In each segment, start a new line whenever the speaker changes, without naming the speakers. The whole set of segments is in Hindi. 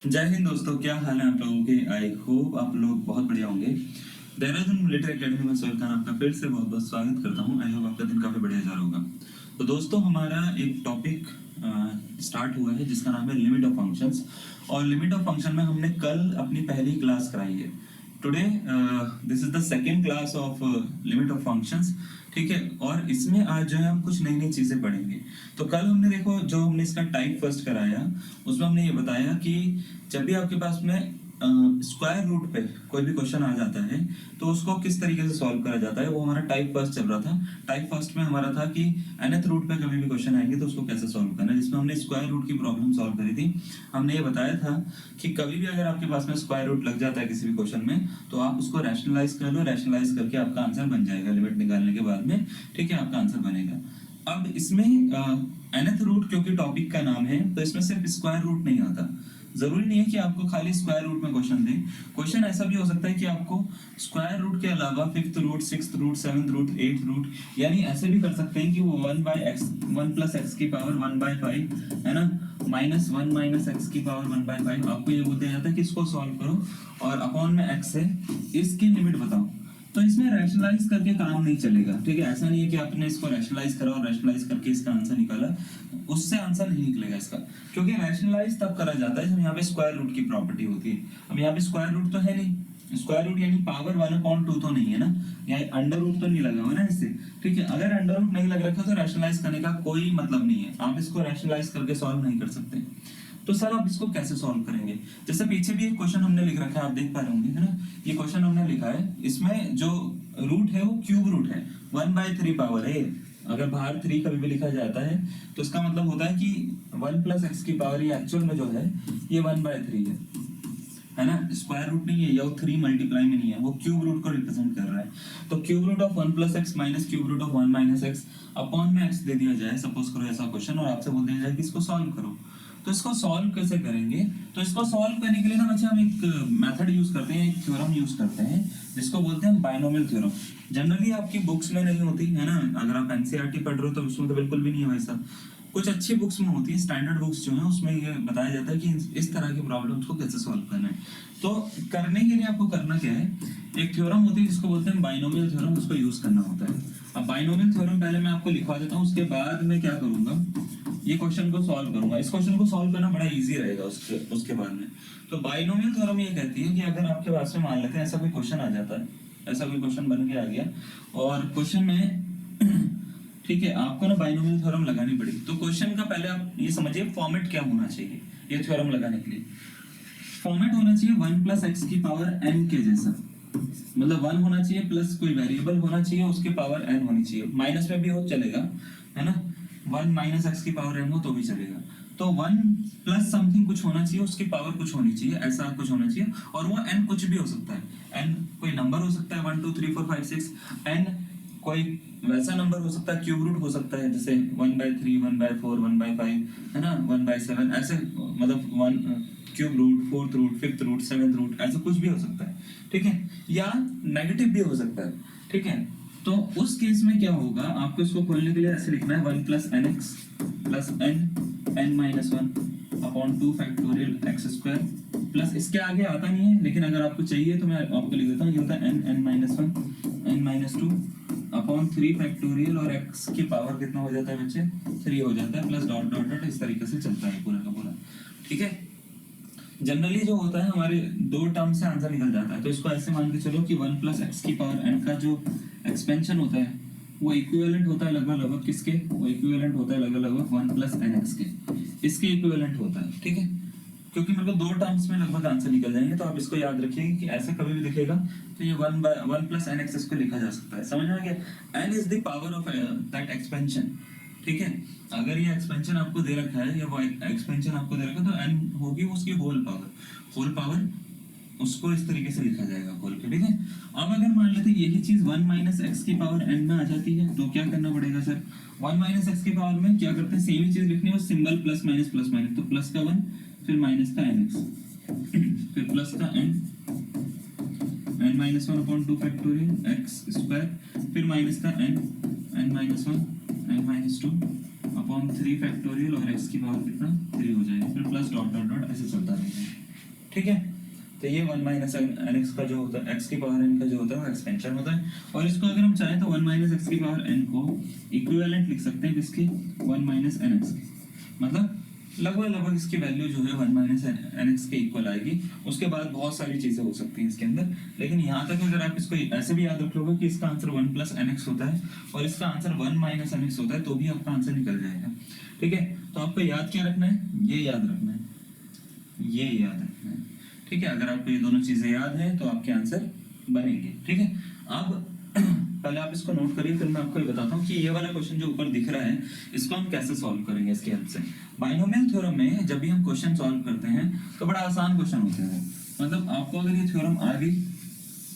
जय हिंद दोस्तों, क्या हाल है आप लोगों के। आई होप आप लोग बहुत बढ़िया होंगे। देहरादून मिलिट्री एकेडमी में सोहेल खान आपका फिर से बहुत बहुत स्वागत करता हूं। आई होप आपका दिन काफी बढ़िया जा रहा होगा। तो दोस्तों, हमारा एक टॉपिक स्टार्ट हुआ है जिसका नाम है लिमिट ऑफ फंक्शंस। और लिमिट ऑफ फंक्शन में हमने कल अपनी पहली क्लास कराई है। Today this is the second class of limit of functions. ठीक है, और इसमें आज जो है हम कुछ नई नई चीजें पढ़ेंगे। तो कल हमने देखो, जो हमने इसका टाइप फर्स्ट कराया उसमें हमने ये बताया कि जब भी आपके पास में स्क्वायर रूट पे कोई भी क्वेश्चन आ जाता है तो उसको किस तरीके से सॉल्व करा जाता है, वो हमारा टाइप फर्स्ट चल रहा था। टाइप फर्स्ट में हमारा था कि nth रूट पे कभी भी क्वेश्चन आएंगे तो उसको कैसे सॉल्व करना है, जिसमें हमने स्क्वायर रूट की प्रॉब्लम सॉल्व करी थी। हमने ये बताया था कि कभी भी अगर आपके पास में स्क्वायर रूट लग जाता है किसी भी क्वेश्चन में तो आप उसको रैशनलाइज कर लो। रैशनलाइज करके आपका आंसर बन जाएगा लिमिट निकालने के बाद में। ठीक है, आपका आंसर बनेगा। अब इसमें nth रूट क्योंकि टॉपिक का नाम है तो इसमें सिर्फ स्क्वायर रूट नहीं आता। जरूरी नहीं है कि आपको खाली स्क्वायर रूट में क्वेश्चन दे। क्वेश्चन ऐसा भी हो सकता है कि आपको स्क्वायर रूट के अलावा fifth root, sixth root, seventh root, eighth root, यानी ऐसे भी कर सकते हैं कि वो 1/x 1 + x की पावर 1/5 है ना, -1 - x की पावर 1/5। आपको ये बोलते जाता है कि इसको सॉल्व करो और अपॉन में x है, इसकी लिमिट बताओ। तो इसमें रैशनलाइज करके काम नहीं चलेगा। ठीक है, ऐसा नहीं है कि आपने इसको रैशनलाइज करा और रैशनलाइज करके इसका आंसर निकाला, उससे आंसर नहीं निकलेगा इसका। क्योंकि रैशनलाइज तब करा जाता है जब यहाँ पे स्क्वायर रूट की प्रॉपर्टी होती है। अब यहाँ पे स्क्वायर रूट तो है नहीं, स्क्वायर रूट यानी पावर 1/2 तो नहीं है ना, यहाँ अंडर रूट तो नहीं लगा हुआ ना इससे। ठीक है, अगर अंडर रूट नहीं लग रखा तो रैशनलाइज करने का कोई मतलब नहीं है, आप इसको रैशनलाइज करके सॉल्व नहीं कर सकते। तो सर आप इसको कैसे सॉल्व करेंगे। जैसे पीछे भी एक क्वेश्चन हमने लिख रखा है, आप देख पा रहे होंगे है ना। ये क्वेश्चन हमने लिखा है, इसमें जो रूट है वो क्यूब रूट है, 1/3 पावर है। अगर बाहर 3 कभी भी लिखा जाता है तो इसका मतलब होता है कि 1 + x की पावर, ये एक्चुअल में जो है ये 1/3 है ना, स्क्वायर रूट नहीं है, या वो 3 मल्टीप्लाई में नहीं है, वो क्यूब रूट को रिप्रेजेंट कर रहा है। तो cube root of 1 + x minus cube root of 1 - x upon में x दे दिया जाए, सपोज करो ऐसा क्वेश्चन, और आपसे बोल दिया जाए कि इसको सॉल्व करो। तो इसको सॉल्व कैसे करेंगे। तो इसको सॉल्व करने के लिए ना बच्चे हम एक मेथड यूज करते हैं, एक थ्योरम यूज करते हैं जिसको बोलते हैं बाइनोमियल थ्योरम। जनरली आपकी बुक्स में नहीं होती है ना, अगर आप एनसीईआरटी पढ़ रहे हो तो उसमें तो बिल्कुल भी नहीं है वैसा। कुछ अच्छी बुक्स में होती है, स्टैंडर्ड बुक्स जो है उसमें ये बताया जाता है कि इस तरह की प्रॉब्लम्स को कैसे सॉल्व करना है। तो करने के लिए आपको करना क्या है, एक थ्योरम होती है जिसको बोलते हैं बाइनोमियल थ्योरम, उसको यूज करना होता है। अब बाइनोमियल थ्योरम पहले मैं आपको लिखवा देता हूँ, उसके बाद मैं क्या करूंगा, ये क्वेश्चन को सॉल्व करूंगा। इस क्वेश्चन को सॉल्व करना बड़ा इजी रहेगा उसके बाद में। तो बाइनोमियल थ्योरम ये कहती है कि अगर आपके पास में मान लेते हैं ऐसा कोई क्वेश्चन आ जाता है, ऐसा कोई क्वेश्चन बन के आ गया और क्वेश्चन में ठीक है आपको ना बाइनोमियल थ्योरम लगानी पड़ेगी। तो क्वेश्चन का पहले आप ये समझिए फॉर्मेट क्या होना चाहिए ये थ्योरम लगाने के लिए। फॉर्मेट होना चाहिए 1 + x की पावर n के जैसा, मतलब 1 होना चाहिए प्लस कोई वेरिएबल होना चाहिए, उसकी पावर n होनी चाहिए। माइनस में भी हो चलेगा है ना, 1 - x की पावर n हो तो भी चलेगा। तो 1 + समथिंग कुछ होना चाहिए, उसकी पावर कुछ होनी चाहिए, ऐसा कुछ होना चाहिए। और वो n कुछ भी हो सकता है, n कोई नंबर हो सकता है 1 2 3 4 5 6, n कोई वैसा नंबर हो सकता है, क्यूब रूट हो सकता है, जैसे 1/3 1/4 1/5 है ना, 1/7 ऐसे, मतलब 1 cube root, fourth root, fifth root, seventh root, ऐसा कुछ भी हो सकता है। ठीक है, या नेगेटिव भी हो सकता है। ठीक है, तो उस केस में क्या होगा, आपको इसको खोलने के लिए ऐसे लिखना है 1 + nx + n - 1 upon 2 factorial x² plus, इसके आगे आता नहीं है लेकिन अगर आपको चाहिए तो मैं आपको लिख देता हूँ, ये होता है n - 1 n - 2 अपॉन 3 फैक्टोरियल, और x की पावर कितना हो जाता है बच्चे, 3 हो जाता है, प्लस डॉट डॉट डॉट, इस तरीके से चलता है पूरा का पूरा। ठीक है, जनरली जो होता है हमारे 2 टर्म से आंसर निकल जाता है। तो इसको ऐसे मान के चलो कि 1 + x की पावर n का जो एक्सपेंशन होता है वो इक्विवेलेंट होता है लगभग किसके, वो इक्विवेलेंट होता है लगभग 1 + nx के, इसके इक्विवेलेंट होता है। ठीक है, क्योंकि मेरे को 2 टर्म्स में लगभग आंसर निकल जाएंगे, तो आप इसको याद रखिए कि ऐसे कभी भी दिखेगा तो ये 1 + nx इसको लिखा जा सकता है। समझ में आ गया, n is the power of that expansion. ठीक है, अगर ये एक्सपेंशन आपको दे रखा है या वो एक्सपेंशन आपको दे रखा है तो n होगी उसकी होल पावर, उसको इस तरीके से लिखा जाएगा खोल के। ठीक है, अब अगर मान लेते यही चीज 1 - x की पावर n में आ जाती है तो क्या करना पड़ेगा सर, 1 - x की पावर में क्या करते हैं, सेम ही चीज लिखनी है, सिंबल प्लस माइनस, तो प्लस का 1 फिर माइनस का nx फिर प्लस का n - 1 अपॉन 2 फैक्टोरियल x², फिर माइनस का n - 1 n - 2 अपॉन 3 फैक्टोरियल, और x की पावर कितना 3 हो जाएगा, फिर प्लस डॉट डॉट डॉट ऐसे चलता रहेगा। ठीक है। तो ये 1 माइनस एन एक्स का जो होता है, एक्स की पावर एन का जो होता है वो एक्सपेंशन होता है। और इसको अगर हम चाहें तो 1 माइनस एक्स की पावर एन को इक्विवेलेंट लिख सकते हैं किसकी, 1 माइनस एन एक्स की। मतलब लगभग इसकी वैल्यू जो है 1 माइनस एन एक्स के इक्वल आएगी। उसके बाद बहुत सारी चीजें हो सकती हैं इसके अंदर, लेकिन यहाँ तक अगर आप इसको ऐसे भी याद रख लोगे कि इसका आंसर 1 प्लस एन एक्स होता है और इसका आंसर 1 माइनस एन एक्स होता है, तो भी आपका आंसर निकल जाएगा। ठीक है, तो आपको याद क्या रखना है, ये याद रखना है, ये याद रखना है। ठीक है, अगर आपको ये दोनों चीजें याद है तो आपके आंसर बनेंगे। ठीक है, अब पहले आप इसको नोट करिए, फिर मैं आपको ये बताता हूँ कि ये वाला क्वेश्चन जो ऊपर दिख रहा है इसको हम कैसे सॉल्व करेंगे इसकी हेल्प से। बाइनोमियल थ्योरम में जब भी हम क्वेश्चन सॉल्व करते हैं तो बड़ा आसान क्वेश्चन होता है। मतलब आपको अगर ये थ्योरम आ गई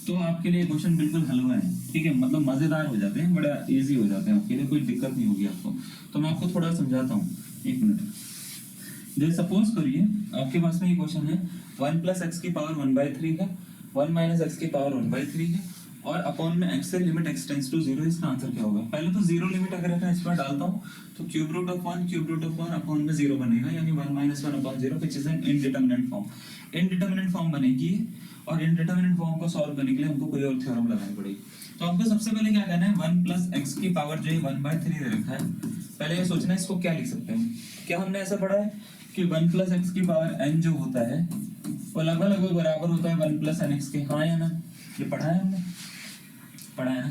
तो आपके लिए क्वेश्चन बिल्कुल हलवा है। ठीक है, मतलब मजेदार हो जाते हैं, बड़ा इजी हो जाते हैं आपके लिए, कोई दिक्कत नहीं होगी आपको। तो मैं आपको थोड़ा समझाता हूँ, एक मिनट। जैसे सपोज करिए आपके पास में ये क्वेश्चन है 1 प्लस एक्स की पावर 1/3 है, 1 माइनस एक्स की पावर 1/3 है, और अपॉन में x से लिमिट x टेंड्स टू 0, इसका आंसर क्या होगा। पहले तो जीरो लिमिट अगर मैं इसमें डालता हूँ तो क्यूब रूट ऑफ 1 अपॉन में 0 बनेगा, यानी 1 minus 1 upon 0 which is an indeterminate form. Indeterminate form बनेगी, और इनडिटरमिनेट फॉर्म को सॉल्व करने के लिए हमको कोई और थ्योरम लगानी पड़ेगी। तो हमको सबसे पहले क्या करना है, 1 प्लस एक्स की पावर जो है 1/3 दे रखा है, पहले ये सोचना है इसको क्या लिख सकते हैं। क्या हमने ऐसा पढ़ा है कि 1 प्लस एक्स की पावर n जो होता है वो लगभग बराबर होता है 1 प्लस एन एक्स के, हाँ या ना, ये पढ़ा है हमने, पढ़ा है ना।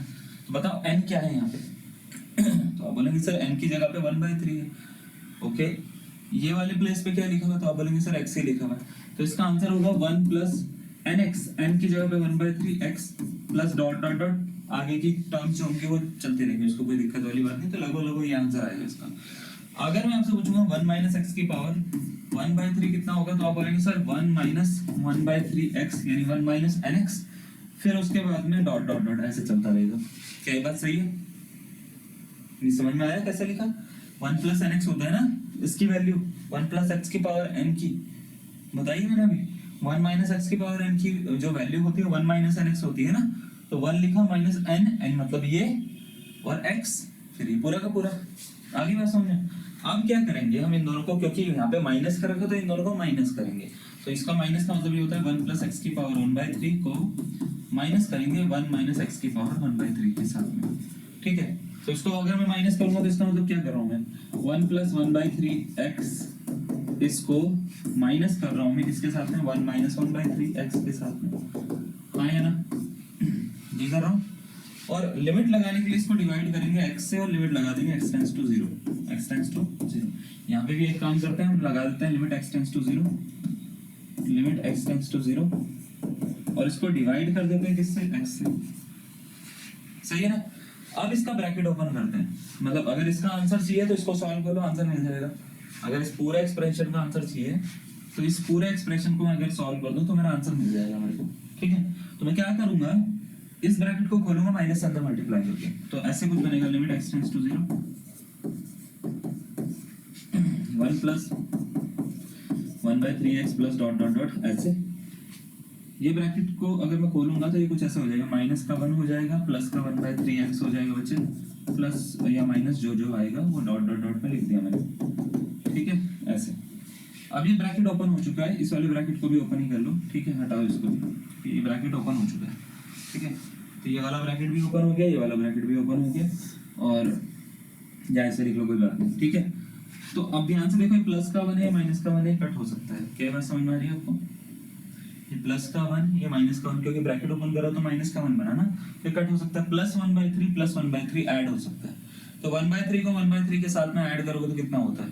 तो बताओ n क्या है यहाँ पे तो आप बोलेंगे सर n की जगह पे 1/3 है। ओके, ये वाले प्लेस पे क्या लिखा हुआ, तो आप बोलेंगे सर x ही लिखा हुआ है, तो इसका आंसर होगा 1 प्लस एन एक्स, n की जगह पे 1/3 x plus dot dot dot, आगे की टर्म्स जो होंगी वो चलती रहेंगी, उसको कोई दिक्कत वाली बात नहीं। तो लगभग ये आंसर आएगा इसका। अगर मैं आपसे पूछूंगा 1 माइनस एक्स की पावर 1/3 कितना होगा, तो आप बोलेंगे सर 1 माइनस 1/3 एक्स, यानी 1 माइनस एन एक्स, फिर उसके बाद में डॉट डॉट डॉट ऐसे चलता रहेगा। क्या ये बात सही है, नहीं समझ में आया कैसे लिखा। 1 प्लस एन एक्स होता है ना, इसकी वैल्यू 1 प्लस एक्स की पावर एन की बताइए मैंने अभी, 1 माइनस एक्स की पावर एन की जो वैल्यू होती है 1 माइनस एन एक्स होती है ना, तो 1 लिखा माइनस एन, एन मतलब ये, और एक्स, फिर ये पूरा का पूरा। आगे बात समझे। अब क्या करेंगे हम इन दोनों को, क्योंकि यहाँ पे माइनस कर रखा तो इन दोनों को माइनस करेंगे, तो इसका माइनस का मतलब ये होता है 1 प्लस एक्स की पावर 1/3 को माइनस करेंगे 1 माइनस एक्स की पावर 1/3 के साथ में। ठीक है, तो इसको अगर मैं माइनस करूंगा तो इसका मतलब क्या कर रहा हूँ मैं, 1 प्लस 1/3 एक्स, इसको माइनस कर रहा हूँ मैं इसके साथ में 1 माइनस 1/3 एक्स के साथ में, हाँ या ना, जी कर रहा हूँ। और लिमिट लगाने के लिए इसको डिवाइड करेंगे x से, और लिमिट लगा देंगे x tends to 0, x tends to 0। यहाँ पे भी एक काम करते हैं, हम लगा देते हैं limit x tends to 0, limit x tends to 0, और इसको डिवाइड कर देते हैं किससे, x से। सही है ना। अब इसका ब्रैकेट ओपन करते हैं, मतलब अगर इसका आंसर चाहिए तो इसको सॉल्व कर लो, आंसर मिल जाएगा। अगर इस पूरे एक्सप्रेशन का आंसर चाहिए तो इस पूरे एक्सप्रेशन को मैं अगर सॉल्व कर दूं तो मेरा आंसर मिल जाएगा मेरे को। ठीक है, तो मैं क्या करूंगा, इस ब्रैकेट को खोलूंगा माइनस से अंदर मल्टीप्लाई करके, तो ऐसे कुछ बनेगा, limit x tends to 0, 1 plus 1/3 x plus dot dot dot, ऐसे। ये ब्रैकेट को अगर मैं खोलूंगा तो ये कुछ ऐसा हो जाएगा, माइनस का 1 हो जाएगा, प्लस का 1/3 x हो जाएगा बच्चे, प्लस या माइनस जो जो आएगा वो डॉट डॉट डॉट में लिख दिया मैंने। ठीक है, ऐसे। अब ये ब्रैकेट ओपन हो चुका है, इस वाले ब्रैकेट को भी ओपन ही कर लो। ठीक है, हटाओ इसको भी, ये ब्रैकेट ओपन हो चुका है। ठीक है, तो ये वाला ब्रैकेट भी ओपन हो गया, ये वाला ब्रैकेट भी ओपन हो गया, और जैसे लिख लो कोई बात नहीं। ठीक है, तो अब ध्यान से देखो, ये प्लस का 1 है, माइनस का 1 है, कट हो सकता है। क्या बात समझ में आ रही है आपको, ये प्लस का 1, ये माइनस का 1, क्योंकि ब्रैकेट ओपन करा तो माइनस का 1 बना ना, ये कट हो सकता है। प्लस 1/3 प्लस 1/3 ऐड हो सकता है, तो 1/3 को 1/3 के साथ में ऐड करोगे तो कितना होता है,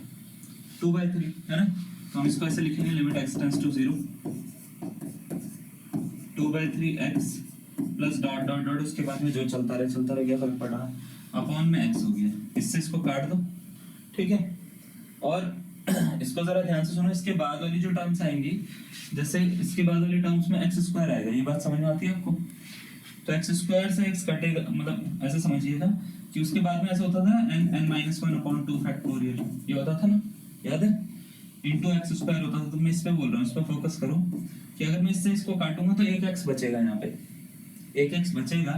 2/3, है ना। तो हम इसको ऐसे लिखेंगे, limit x tends to 0, 2/3 x plus dot dot dot, उसके बाद में जो चलता रहे क्या फर्क पड़ा, अपॉन में x हो गया, इससे इसको काट दो। ठीक है, और इसको जरा ध्यान से सुनो, इसके बाद वाली जो टर्म्स आएंगी, जैसे इसके बाद वाली टर्म्स में x² आएगा, ये बात समझ में आती है आपको। तो x² से x कटेगा, मतलब ऐसे समझिएगा कि उसके बाद में ऐसा होता था n-1/2 फैक्टोरियल, ये होता था ना, याद है, इंटू x² होता था। तो मैं इस पे बोल रहा हूँ, इस पे फोकस करो कि अगर मैं इससे इसको काटूंगा तो एक x बचेगा, यहाँ पे एक x बचेगा,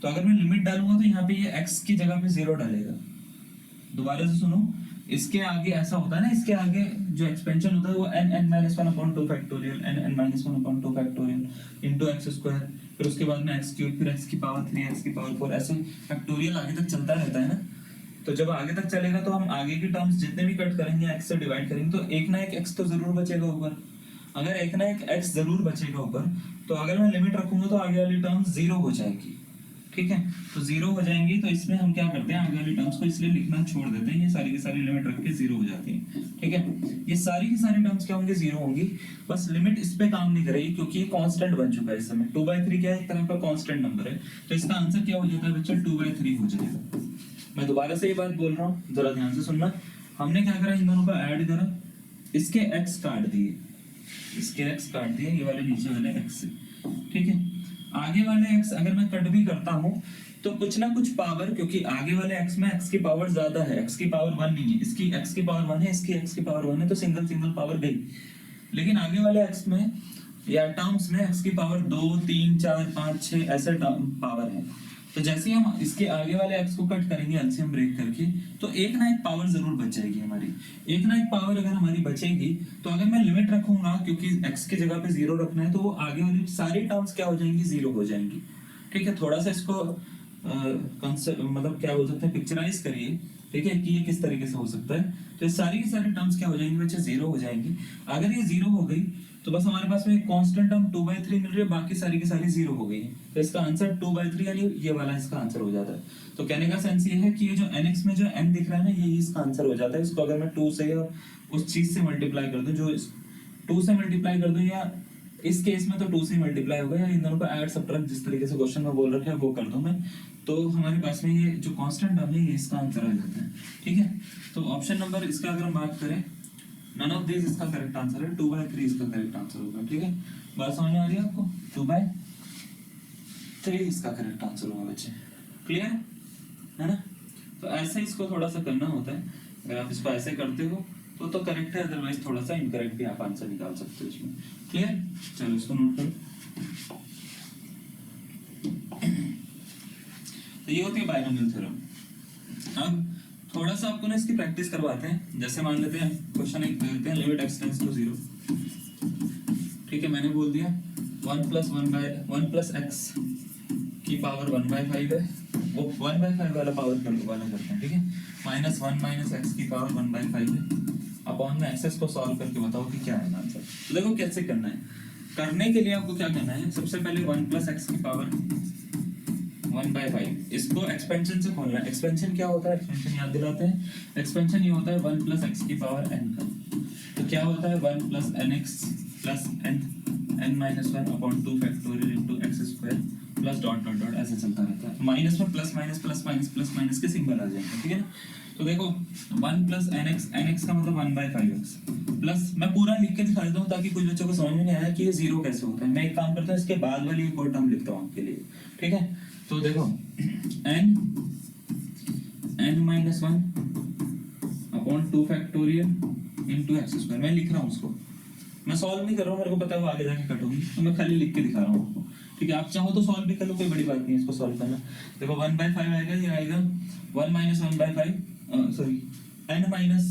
तो अगर मैं लिमिट डालूंगा तो यहाँ पे ये x की जगह पे 0 डालेगा। दोबारा से सुनो, इसके आगे ऐसा होता है ना, इसके आगे जो एक्सपेंशन होता है वो n(n-1/2 factorial n(n-1/2 factorial into x square, फिर उसके बाद में x क्यूब, फिर x की पावर 3 x की पावर 4, ऐसे फैक्टोरियल आगे तक चलता रहता है ना। तो जब आगे तक चलेगा तो हम आगे की टर्म्स जितने भी कट करेंगे x से डिवाइड करेंगे तो एक ना एक x तो जरूर बचेगा ऊपर। अगर एक ना एक x जरूर बचेगा ऊपर तो अगर मैं लिमिट रखूंगा तो आगे वाली टर्म्स जीरो हो जाएगी, ठीक है। तो जीरो हो जाएंगी तो इसमें हम क्या करते हैं, आगे वाली टर्म्स को इसलिए लिखना छोड़ देते हैं, ये सारी की सारी लिमिट रख के जीरो हो जाती है, ठीक है। ये सारी की सारी टर्म्स क्या होंगे, जीरो होंगी। बस लिमिट इस पे काम नहीं करेगी क्योंकि ये कांस्टेंट बन चुका है इस समय। 2/3 क्या है, एक तरह का कांस्टेंट नंबर है, तो इसका आंसर क्या हो जाता है बच्चा, 2/3 हो जाएगा। मैं दोबारा से ये बात बोल रहा हूँ, जरा ध्यान से सुनना। हमने क्या करा, इन दोनों का ऐड करा, इसके x काट दिए, इसके x काट दिए, ये वाले नीचे वाले x से, ठीक है। आगे वाले x अगर मैं कट भी करता हूँ तो कुछ ना कुछ पावर, क्योंकि आगे वाले x में x की पावर ज्यादा है, x की पावर 1 नहीं है, इसकी x की पावर 1 है, इसकी x की पावर 1 है, तो सिंगल सिंगल पावर गई। लेकिन आगे वाले x में या टर्म्स में x की पावर 2 3 4 5 6 ऐसे पावर है। तो जैसे ही हम इसके आगे वाले x को कट करेंगे एलसीएम ब्रेक करके, तो एक ना एक पावर जरूर बच जाएगी हमारी। एक ना एक पावर अगर हमारी बचेगी तो अगर मैं लिमिट रखूंगा, क्योंकि x की जगह पे जीरो रखना है, तो वो आगे वाली सारी टर्म्स क्या हो जाएंगी, जीरो हो जाएंगी, ठीक है। थोड़ा सा इसको मतलब क्या बोल सकते हैं, पिक्चराइज करिए, ठीक है, कि ये किस तरीके से हो सकता है। तो ये सारी की सारी टर्म्स क्या हो जाएंगी बच्चे, जीरो हो जाएंगी। अगर ये जीरो हो गई तो बस हमारे पास में एक कांस्टेंट टर्म 2/3 मिल रही है, बाकी सारी की सारी जीरो हो गई है, तो इसका आंसर 2/3 यानी ये वाला इसका आंसर हो जाता है। तो कहने का सेंस ये है कि ये जो nx में जो n दिख रहा है ना, यही इसका आंसर हो जाता है। इसको अगर मैं 2 से या उस चीज से मल्टीप्लाई कर दूं, जो 2 से मल्टीप्लाई कर दूं, या इस केस में तो 2 से मल्टीप्लाई होगा, या इन दोनों को ऐड सब्ट्रैक्ट जिस तरीके से क्वेश्चन में बोल रखा है वो कर दूं मैं, तो हमारे पास में ये जो कांस्टेंट टर्म है ये इसका आंसर आ जाता है, ठीक है। तो ऑप्शन नंबर इसका अगर हम बात करें, नन ऑफ दिस इसका करेक्ट आंसर है, 2/3 इसका करेक्ट आंसर होगा, ठीक है। बात समझ में आ रही है आपको, 2/3 इसका करेक्ट आंसर होगा बच्चे, क्लियर है ना। तो ऐसे इसको थोड़ा सा करना होता है, अगर आप इसको ऐसे करते हो तो करेक्ट है, अदरवाइज थोड़ा सा इनकरेक्ट भी आप आंसर निकाल सकते हो इसमें, क्लियर। चलो इसको नोट करो। तो ये होती है बायनोमियल थ्योरम। अब थोड़ा सा आपको ना इसकी प्रैक्टिस करवाते हैं। जैसे मान लेते हैं क्वेश्चन एक देते हैं, लिमिट x टेंड्स टू 0, ठीक है। मैंने बोल दिया 1 प्लस x की पावर 1/5 है, वो 1/5 वाला पावर वाला करते हैं, ठीक है। -1 माइनस x की पावर 1/5 है, अपॉन में एक्सेस को सॉल्व करके बताओ कि क्या है आंसर। तो देखो कैसे करना है। करने के लिए आपको क्या करना है, सबसे पहले 1 प्लस x की पावर 1/5, इसको एक्सपेंशन से खोलना है। एक्सपेंशन क्या होता है, एक्सपेंशन याद दिलाते हैं। एक्सपेंशन ये होता है 1 प्लस x की पावर n का, तो क्या होता है 1 plus nx plus n-1/2 factorial into x square plus dot dot dot, ऐसे चलता रहता है। माइनस में plus minus plus minus plus minus के सिंबल आ जाएंगे, ठीक है ना। तो देखो 1 प्लस nx का मतलब 1/5x प्लस, मैं पूरा लिख के दिखा देता हूँ ताकि कुछ बच्चों को समझ में नहीं आया कि ये जीरो कैसे होता है। मैं एक काम करता हूँ, इसके बाद वाली एक और टर्म लिखता हूँ आपके लिए, ठीक है। तो देखो n-1/2 factorial into x square, मैं लिख रहा हूँ उसको, मैं सॉल्व नहीं कर रहा हूँ, मेरे को पता है वो आगे जाके कट होगी, तो मैं खाली लिख के दिखा रहा हूँ आपको, ठीक है। आप चाहो तो सॉल्व भी कर लो, कोई बड़ी बात नहीं है इसको सॉल्व करना। देखो 1/5 आएगा, ये आएगा 1 माइनस 1/5, सॉरी n माइनस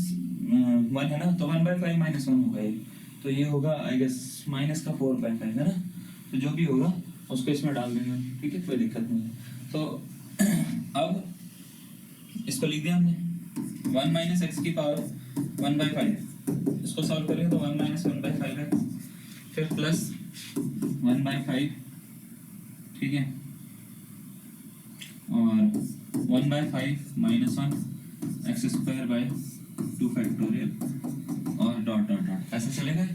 1 है ना, तो 1/5 माइनस 1 होगा ये, तो ये होगा आई गेस माइनस का 4/5 है ना। तो जो भी होगा उसको इसमें डाल देंगे, ठीक है, कोई दिक्कत नहीं है। तो अब इसको लिख दिया हमने 1 माइनस एक्स की पावर 1/5, इसको सॉल्व करेंगे तो 1 माइनस 1/5 है, फिर प्लस 1/5, ठीक है, और 1/5 minus 1 x square by 2 factorial और डॉट डॉट डॉट, ऐसे चलेगा।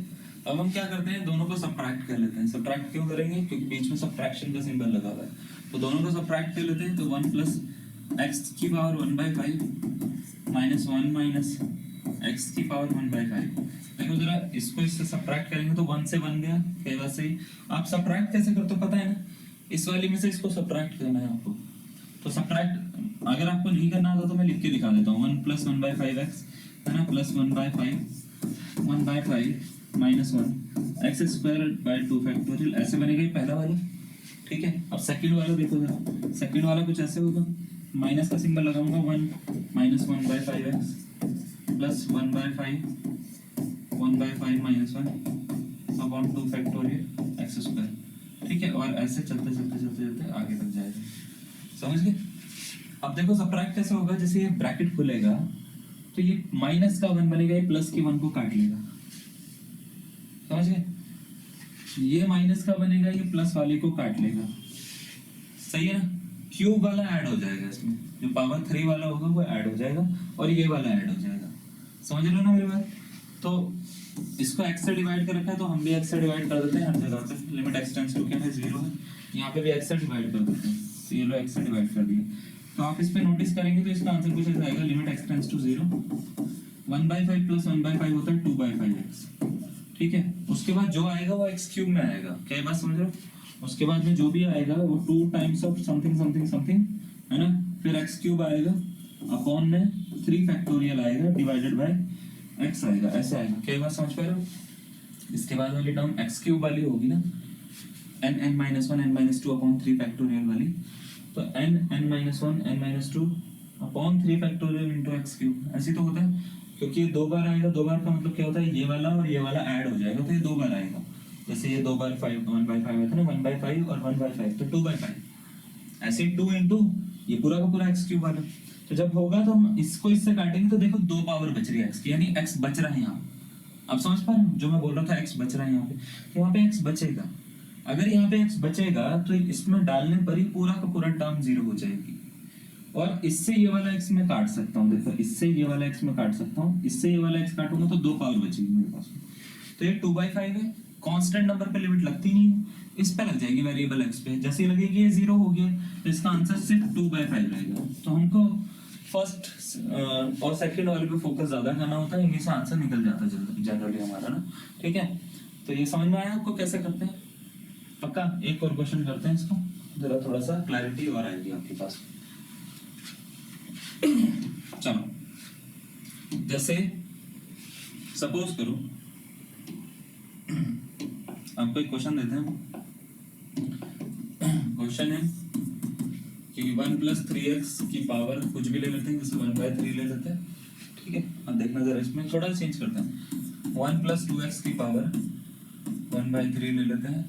अब हम क्या करते हैं, दोनों को सबट्रैक्ट कर लेते हैं। सबट्रैक्ट क्यों करेंगे, क्योंकि बीच में सबट्रैक्शन का सिंबल लगा हुआ है, तो दोनों को सबट्रैक्ट कर लेते हैं। तो 1 प्लस एक्स की पावर 1/5 माइनस 1 माइनस एक्स की पावर 1/5। देखो जरा इसको इससे सबट्रैक्ट करेंगे तो 1 से 1 गया, कई बार से आप सबट्रैक्ट कैसे करते हो पता है ना, इस वाली में से इसको सबट्रैक्ट करना है आपको। तो सबट्रैक्ट अगर आपको नहीं करना आता तो मैं लिख के दिखा देता हूँ, 1 प्लस 1/5x है ना, plus 1/5 minus 1 x square by 2 factorial, ऐसे बनेगा ये पहला वाला, ठीक है। अब सेकंड वाला देखो जरा, सेकंड वाला कुछ ऐसे होगा, माइनस का सिंबल लगाऊंगा, 1 minus 1/5x plus 1/5 1/5 minus 1 upon 2 factorial x square. ठीक है, और ऐसे चलते चलते चलते चलते आगे तक जाएगा। समझ गए? अब देखो सबट्रैक्ट कैसे होगा, जैसे ये ब्रैकेट खुलेगा तो ये माइनस का 1 बनेगा, ये प्लस की 1 को काट लेगा। समझ गए? ये माइनस का बनेगा, ये प्लस वाले को काट लेगा। सही है ना? क्यूब वाला ऐड हो जाएगा इसमें, जो पावर 3 वाला होगा वो ऐड हो जाएगा और ये वाला ऐड हो जाएगा। समझ रहे हो ना मेरी बात? तो इसको x से डिवाइड कर रखा है तो हम भी x से डिवाइड कर देते हैं हर जगह पे। लिमिट x टेंड्स टू क्या है, 0 है। यहाँ पे भी x से डिवाइड कर देते हैं, तो ये लो x से डिवाइड कर दिया। तो आप इस पे नोटिस करेंगे तो इसका आंसर कुछ ऐसा आएगा, limit x tends to 0 1/5 plus 1/5 होता है 2/5x। ठीक है, उसके बाद जो आएगा वो x क्यूब में आएगा। क्या ये बात समझ रहे हो? उसके बाद में जो भी आएगा वो 2 times of something something something है ना, फिर x क्यूब आएगा अपॉन में 3 फैक्टोरियल आएगा डिवाइडेड बाय x आएगा, ऐसे आएगा। क्या ये बात समझ पा रहे हो? इसके बाद वाली टर्म x क्यूब वाली होगी ना, n-1 n-2 अपॉन 3 फैक्टोरियल वाली, तो n-1 n-2 upon 3 factorial into x cube. ऐसे तो होता है क्योंकि ये 2 बार आएगा। 2 बार का मतलब क्या होता है, ये वाला और ये वाला ऐड हो जाएगा, तो ये 2 बार आएगा। जैसे ये 2 बार 1/5 आया था ना, 1/5 और 1/5 तो 2/5। ऐसे 2 इंटू ये पूरा का पूरा x क्यूब वाला। तो जब होगा तो हम इसको इससे काटेंगे तो देखो 2 पावर बच रही है x की, यानी x बच रहा है यहाँ। अब समझ पा रहे हो जो मैं बोल रहा था, x बच रहा है यहाँ पे, तो यहाँ पे x बचेगा। अगर यहाँ पे x बचेगा तो इसमें डालने पर ही पूरा का पूरा टर्म 0 हो जाएगी। और इससे ये वाला x मैं काट सकता हूँ, देखो इससे ये वाला x मैं काट सकता हूँ, इससे ये वाला x काटूंगा तो 2 पावर बचेगी मेरे पास। तो ये 2/5 है। कांस्टेंट नंबर पे लिमिट लगती नहीं है, इस पे लग जाएगी वेरिएबल x पे। जैसे ही लगेगी ये 0 हो गया तो इसका आंसर सिर्फ 2/5 रहेगा। तो हमको फर्स्ट और सेकंड वाले पे फोकस ज्यादा करना होता है, इन्हीं से आंसर निकल जाता है जनरली हमारा ना। ठीक है, तो ये समझ में आया आपको कैसे करते हैं? पक्का एक और क्वेश्चन करते हैं इसको, जरा थोड़ा सा क्लैरिटी और आएगी आपके पास। चलो, जैसे सपोज करो आपको एक क्वेश्चन देते हैं। क्वेश्चन है कि 1 + 3x की पावर कुछ भी ले लेते हैं, जैसे 1/3 ले लेते हैं। ठीक है, अब देखना जरा इसमें थोड़ा चेंज करते हैं। 1 + 2x की पावर 1/3 ले लेते हैं।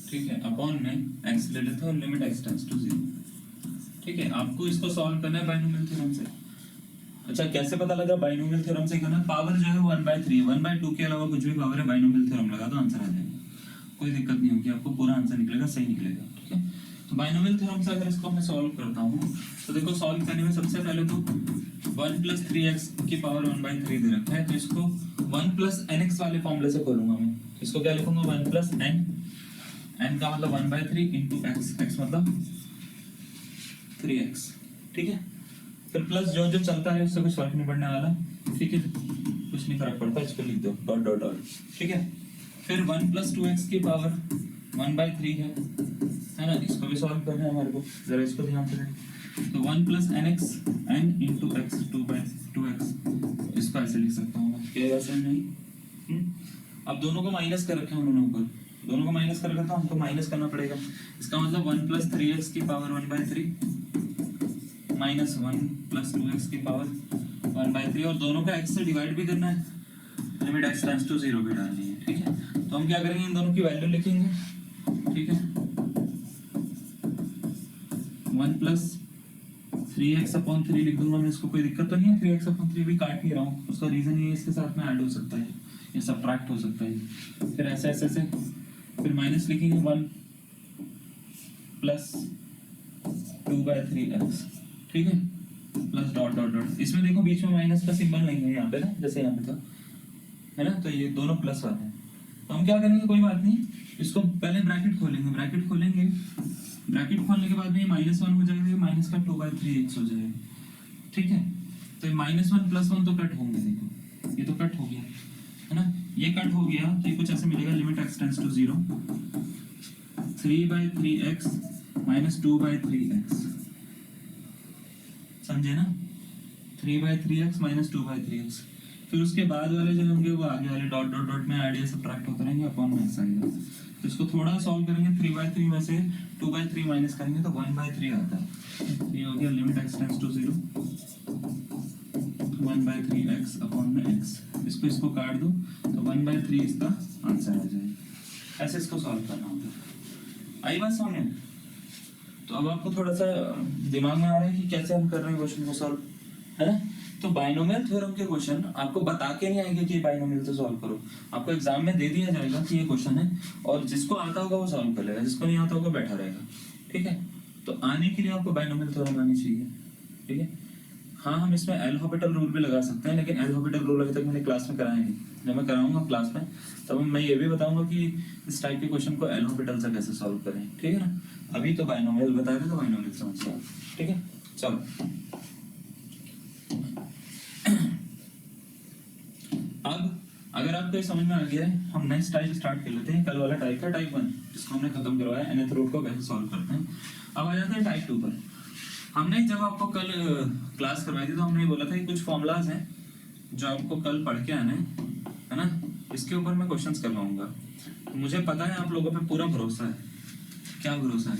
ठीक है, अपॉन में x ले लेते हैं और लिमिट x टेंड्स टू 0। ठीक है, आपको इसको सॉल्व करना है बाइनोमियल थ्योरम से। अच्छा, कैसे पता लगा बाइनोमियल थ्योरम से करना है? पावर जो है 1/3, 1/2 के अलावा कुछ भी पावर है, बाइनोमियल थ्योरम लगा तो आंसर आ जाएगा। कोई दिक्कत नहीं होगी, आपको पूरा आंसर निकलेगा, सही निकलेगा। ठीक है, तो बाइनोमियल थ्योरम से अगर इसको मैं सॉल्व करता हूँ तो देखो सॉल्व करने में सबसे पहले तो 1 + 3x की पावर 1/3 दे रखा है, तो इसको 1 + nx वाले फॉर्मूले से खोलूंगा मैं। इसको क्या लिखूंगा, 1 + n, n का मतलब 1/3 इंटू x, x मतलब 3x। ठीक है, फिर प्लस जो जो चलता है उससे कुछ फर्क नहीं पड़ने वाला। ठीक है, कुछ नहीं फर्क पड़ता, इसको लिख दो डॉट डॉट डॉट। ठीक है, फिर 1 + 2x की पावर 1/3 है ना, इसको भी सॉल्व करना है हमारे को, जरा इसको ध्यान से देखें। तो 1 + nx n into x 2/2x, इसको ऐसे लिख सकता हूँ मैं, क्या वैसे नहीं। अब दोनों को माइनस कर रखे हैं उन्होंने ऊपर, दोनों को माइनस कर रखा था, हमको माइनस करना पड़ेगा। इसका मतलब 1 + 3x की पावर 1/3 माइनस 1 + 2x की पावर 1/3, और दोनों का x से डिवाइड भी करना है, लिमिट x टेंड्स टू 0 भी डालनी है। ठीक है, तो हम क्या करेंगे, इन दोनों की वैल्यू लिखेंगे। ठीक है, 1 + 3x/3 लिख दूंगा मैं, इसको कोई दिक्कत तो नहीं है। 3x/3 भी काट नहीं रहा हूँ, उसका रीजन ये इसके साथ में ऐड हो सकता है या सबट्रैक्ट हो सकता है। फिर ऐसे ऐसे से फिर माइनस लिखेंगे 1 + 2/3x। ठीक है, प्लस डॉट डॉट डॉट। इसमें देखो बीच में माइनस का सिंबल नहीं है यहाँ पे ना, जैसे यहाँ पे था, है ना, तो ये दोनों प्लस वाले हैं। तो हम क्या करेंगे, कोई बात नहीं, इसको पहले ब्रैकेट खोलेंगे, ब्रैकेट खोलेंगे, ब्रैकेट खोलने के बाद में ये -1 हो जाएगा, ये माइनस का 2/3x हो जाएगा। ठीक है, तो -1 + 1 तो कट होंगे, देखो ये तो कट हो गया है ना, ये कट हो गया तो ये कुछ ऐसे मिलेगा, limit x tends to 0 3/3x - 2/3x। समझे ना, 3/3x - 2/3x। फिर उसके बाद वाले जो होंगे वो आगे वाले डॉट डॉट डॉट में ऐड या सबट्रैक्ट होते रहेंगे, अपॉन में x आएगा। तो इसको थोड़ा सॉल्व करेंगे, 3/3 में से 2/3 माइनस करेंगे तो 1/3 आता है। ये हो गया limit x tends to 0 1/3x upon में x, इसको काट दो तो 1/3 इसका आंसर आ जाएगा। ऐसे इसको सॉल्व करना होगा। आई बात समझ में? तो अब आपको थोड़ा सा दिमाग में आ रहा है कि कैसे हम कर रहे हैं क्वेश्चन को सॉल्व, है ना? तो बाइनोमियल थ्योरम के क्वेश्चन आपको बता के नहीं आएंगे कि बाइनोमियल से सॉल्व करो, आपको एग्जाम में दे दिया जाएगा कि ये क्वेश्चन है और जिसको आता होगा वो सॉल्व कर लेगा, जिसको नहीं आता होगा बैठा रहेगा। ठीक है, तो आने के लिए आपको बाइनोमियल थ्योरम आनी चाहिए। ठीक है, हाँ हम इसमें एल हॉपिटल रूल भी लगा सकते हैं, लेकिन एल हॉपिटल रूल अभी तक मैंने क्लास में कराया नहीं। जब मैं कराऊंगा क्लास में तब मैं ये भी बताऊंगा कि इस टाइप के क्वेश्चन को एल हॉपिटल से कैसे सॉल्व करें। ठीक है ना, अभी तो बाइनोमियल बता रहे तो बाइनोमियल समझ जाओ। ठीक है, चलो अब अगर आपको ये समझ में आ गया है, हम नेक्स्ट टाइप स्टार्ट कर लेते हैं। कल वाला टाइप का टाइप 1 जिसको हमने खत्म करवाया, nth रूट को कैसे सॉल्व करते हैं। अब आ जाते हैं टाइप 2 पर। हमने जब आपको कल क्लास करवाई थी तो हमने बोला था कि कुछ फॉर्मूलाज हैं जो आपको कल पढ़ के आने है ना, इसके ऊपर मैं क्वेश्चंस करवाऊंगा। तो मुझे पता है आप लोगों पे पूरा भरोसा है। क्या भरोसा है?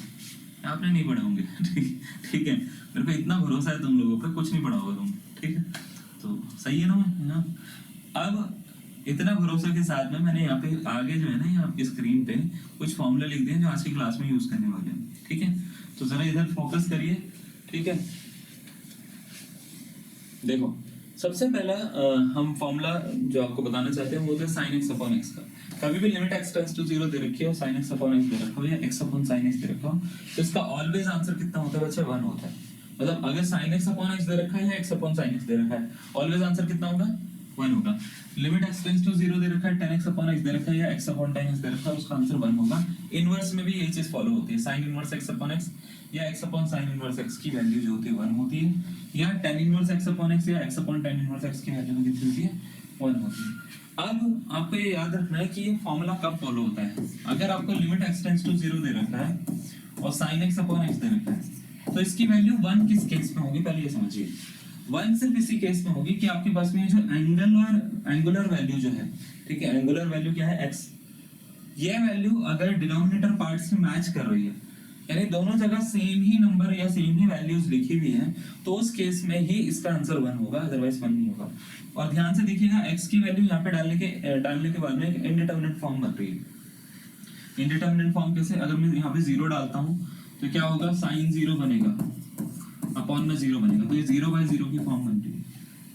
आपने नहीं पढ़े होंगे। ठीक है, मेरे को इतना भरोसा है तुम लोगों पे, कुछ नहीं पढ़ा होगा तुम। ठीक है, तो सही है ना? मैं अब इतना भरोसा के साथ में मैंने यहाँ पे आगे जो है ना, यहाँ आपकी स्क्रीन पे कुछ फॉर्मूले लिख दिए जो आज की क्लास में यूज करने वाले हैं। ठीक है, तो जरा इधर फोकस करिए। ठीक है, देखो सबसे पहला हम फॉर्मूला जो आपको बताना चाहते हैं वो है sin x अपॉन x का। कभी भी लिमिट x टेंड्स टू 0 दे रखी हो, sin x अपॉन x दे रखा हो या x अपॉन sin x दे रखा हो, तो इसका ऑलवेज आंसर कितना होता है बच्चे? 1 होता है। मतलब अगर sin x अपॉन x दे रखा है या x अपॉन sin x दे रखा है, ऑलवेज आंसर कितना होगा? 1 होगा। लिमिट x टेंड्स टू 0 दे रखा है, tan x अपॉन x दे रखा है या x अपॉन tan x दे रखा है, उसका आंसर 1 होगा। इनवर्स में भी यही चीज फॉलो होती है, sin inverse x upon x या x upon sin inverse x की वैल्यू जो होती है 1 होती है, या tan inverse x upon x या x upon tan inverse x की वैल्यू कितनी होती है? 1 होती है। अब आपको ये याद रखना है कि ये फॉर्मूला कब फॉलो होता है। अगर आपको लिमिट x टेंड्स टू 0 दे रखा है और sin x अपॉन x दे रखा है, तो इसकी वैल्यू 1 किस केस में होगी पहले ये समझिए। 1 सिर्फ इसी केस में होगी कि आपके पास में जो एंगल और एंगुलर वैल्यू जो है, ठीक है, एंगुलर वैल्यू क्या है? x। ये वैल्यू अगर डिनोमिनेटर पार्ट से मैच कर रही है, यानी दोनों जगह सेम ही नंबर या सेम ही वैल्यूज लिखी हुई हैं, तो उस केस में ही इसका आंसर 1 होगा, अदरवाइज 1 नहीं होगा। और ध्यान से देखिएगा, x की वैल्यू यहाँ पे डालने के बाद में एक इनडिटरमिनेट फॉर्म बन रही है। इनडिटरमिनेट फॉर्म कैसे? अगर मैं यहाँ पे 0 डालता हूँ तो क्या होगा? sin 0 बनेगा अपॉन में 0 बनेगा, तो ये 0/0 की फॉर्म बन रही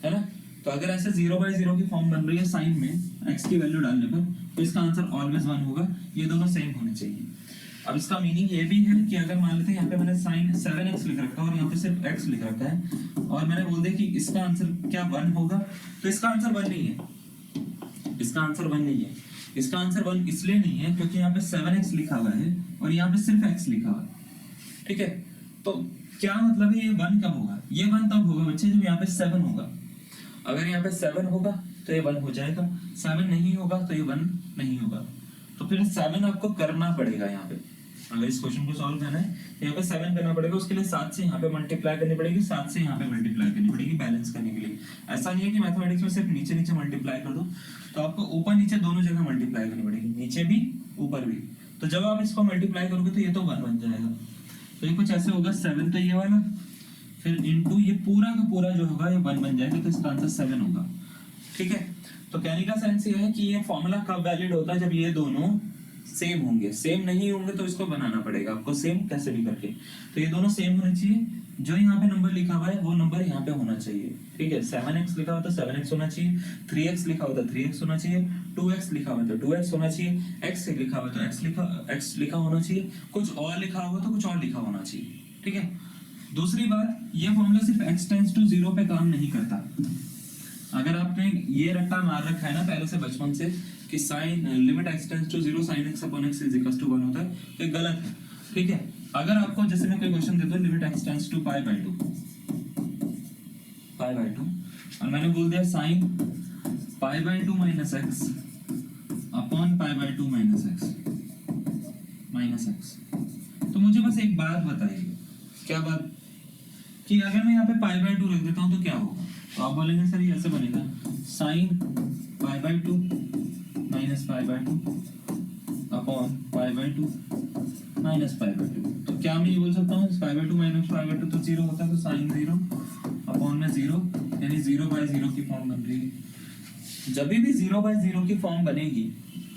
है ना? तो अगर ऐसे 0/0 की फॉर्म बन रही है साइन में x की वैल्यू डालने पर, तो इसका आंसर ऑलवेज 1 होगा। ये दोनों सेम होने चाहिए। अब इसका मीनिंग ये भी है कि अगर मान लेते हैं यहाँ पे मैंने sin 7x लिख रखा है और यहाँ पे सिर्फ x लिख रखा है और मैंने बोल दिया कि इसका आंसर क्या 1 होगा, तो इसका आंसर 1 नहीं है। इसका आंसर 1 नहीं है। इसका आंसर 1 इसलिए नहीं है क्योंकि यहाँ पे 7x लिखा हुआ है और यहाँ पे सिर्फ x लिखा हुआ है। ठीक है, तो क्या मतलब है? ये 1 कब होगा? ये 1 तब होगा बच्चे जब यहाँ पे 7 होगा। अगर यहाँ पे 7 होगा तो ये 1 हो जाएगा, 7 नहीं होगा तो ये 1 नहीं होगा। तो फिर 7 आपको करना पड़ेगा यहाँ पे। अगर इस क्वेश्चन को सॉल्व करना है तो यहाँ पे 7 करना पड़ेगा, उसके लिए 7 से यहाँ पे मल्टीप्लाई करनी पड़ेगी, 7 से यहाँ पे मल्टीप्लाई करनी पड़ेगी बैलेंस करने के लिए। ऐसा नहीं है कि मैथमेटिक्स में सिर्फ नीचे नीचे मल्टीप्लाई कर दो, तो आपको ऊपर नीचे दोनों जगह मल्टीप्लाई करनी पड़ेगी, नीचे भी ऊपर भी। तो जब आप इसको मल्टीप्लाई करोगे तो ये तो 1 बन जाएगा। तो ये कुछ ऐसे होगा, 7 तो ये वाला, फिर इनटू ये पूरा का पूरा जो होगा ये 1 बन जाएगा, तो इसका आंसर 7 होगा। ठीक है, तो कहने का सेंस ये है कि ये फॉर्मूला कब वैलिड होता है? जब ये दोनों सेम होंगे। सेम नहीं होंगे तो इसको बनाना पड़ेगा आपको सेम कैसे भी करके। तो ये दोनों सेम होने चाहिए, जो यहाँ पे नंबर लिखा हुआ है वो नंबर यहाँ पे होना चाहिए। ठीक है, 7x लिखा हुआ तो 7x होना चाहिए, 3x लिखा हुआ तो 3x होना चाहिए, 2x लिखा हुआ तो 2x होना चाहिए, x लिखा हुआ तो x लिखा होना चाहिए, कुछ और लिखा हुआ तो कुछ और लिखा होना चाहिए। ठीक है, दूसरी बात, ये फॉर्मूला सिर्फ x टेंड्स टू 0 पे काम नहीं करता। अगर आपने ये रट्टा मार रखा है ना पहले से बचपन से कि sin limit x tends to 0 sin x upon x is equal to 1 होता है, तो ये गलत है। ठीक है, अगर आपको जैसे मैं कोई क्वेश्चन देता हूं लिमिट x टेंड्स टू π/2 और मैंने बोल दिया sin π/2 minus x upon π/2 minus x, तो मुझे बस एक बात बताइए, क्या बात? कि अगर मैं यहाँ पे π/2 रख देता हूँ तो क्या होगा? तो आप बोलेंगे सर ये ऐसे बनेगा sin π/2 माइनस π/2 अपॉन π/2 माइनस π/2। तो क्या मैं ये बोल सकता हूँ π/2 माइनस π/2 तो 0 होता है, तो sin 0 अपॉन में 0 यानी 0/0 की फॉर्म बन रही है। जब भी 0/0 की फॉर्म बनेगी,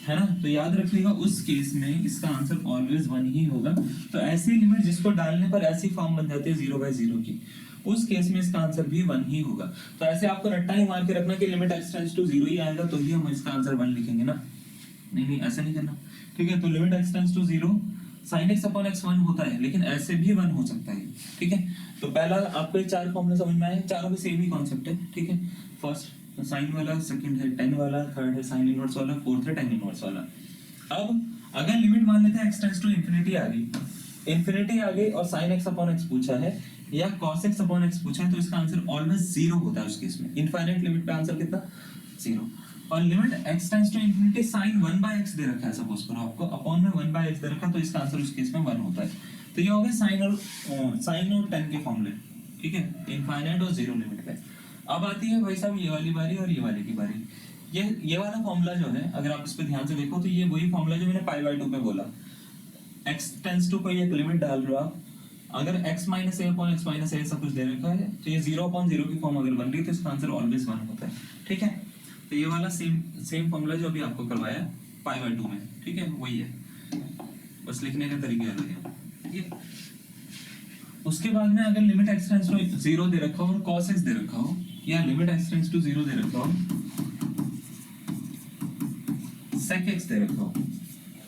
है ना, तो याद रखिएगा उस केस में इसका आंसर ऑलवेज 1 ही होगा। तो ऐसी लिमिट जिसको डालने पर ऐसी फॉर्म बन जाती है 0/0 की, उस केस में इसका आंसर भी 1 ही होगा। तो ऐसे आपको रट्टा ही मार के रखना कि लिमिट x टेंड्स टू 0 ही आएगा तो ही हम इसका आंसर 1 लिखेंगे ना, नहीं ऐसा नहीं करना, ठीक है। तो limit x tends to 0 sin x upon x 1 होता है, लेकिन ऐसे भी 1 हो सकता है, ठीक है। तो पहला आपको ये चार फॉर्मूला समझ में आए, चारों में सेम ही कॉन्सेप्ट है, ठीक है। फर्स्ट साइन वाला, सेकंड है tan वाला, थर्ड है sin इनवर्स वाला, फोर्थ है tan इनवर्स वाला। अब अगर लिमिट मान लेते हैं x टेंड्स टू इंफिनिटी आ गई और sin x अपॉन x पूछा है या cos x अपॉन x पूछा है, तो इसका आंसर ऑलवेज 0 होता है उस केस में। इनफाइनाइट लिमिट पे आंसर कितना, 0। और limit x tends to infinity sin 1/x दे रखा है, सपोज करो आपको अपॉन में 1/x दे रखा है, तो इसका आंसर उस केस में 1 होता है। तो ये हो गया sin और tan के फॉर्मूले, ठीक है, इनफाइनाइट और 0 लिमिट पे। अब आती है भाई साहब ये वाली बारी और ये वाली की बारी। ये वाला फॉर्मूला जो है, अगर आप इस पे ध्यान से देखो तो ये वही फॉर्मूला जो मैंने π/2 पे बोला। x टेंड्स टू कोई एक लिमिट डाल रहे हो आप, अगर x minus a upon x minus a सब कुछ दे रखा है, तो ये 0/0 की फॉर्म अगर बन रही है तो इसका आंसर ऑलवेज 1 होता है, ठीक है। तो ये वाला सेम फॉर्मूला जो अभी आपको करवाया π/2 में, ठीक है, वही है, बस लिखने का तरीका अलग है, ठीक है। उसके बाद में अगर लिमिट x टेंड्स टू 0 दे रखा हो और cos x दे रखा हो, या लिमिट x टेंड्स टू 0 दे रखा हो, sec x दे रखा हो,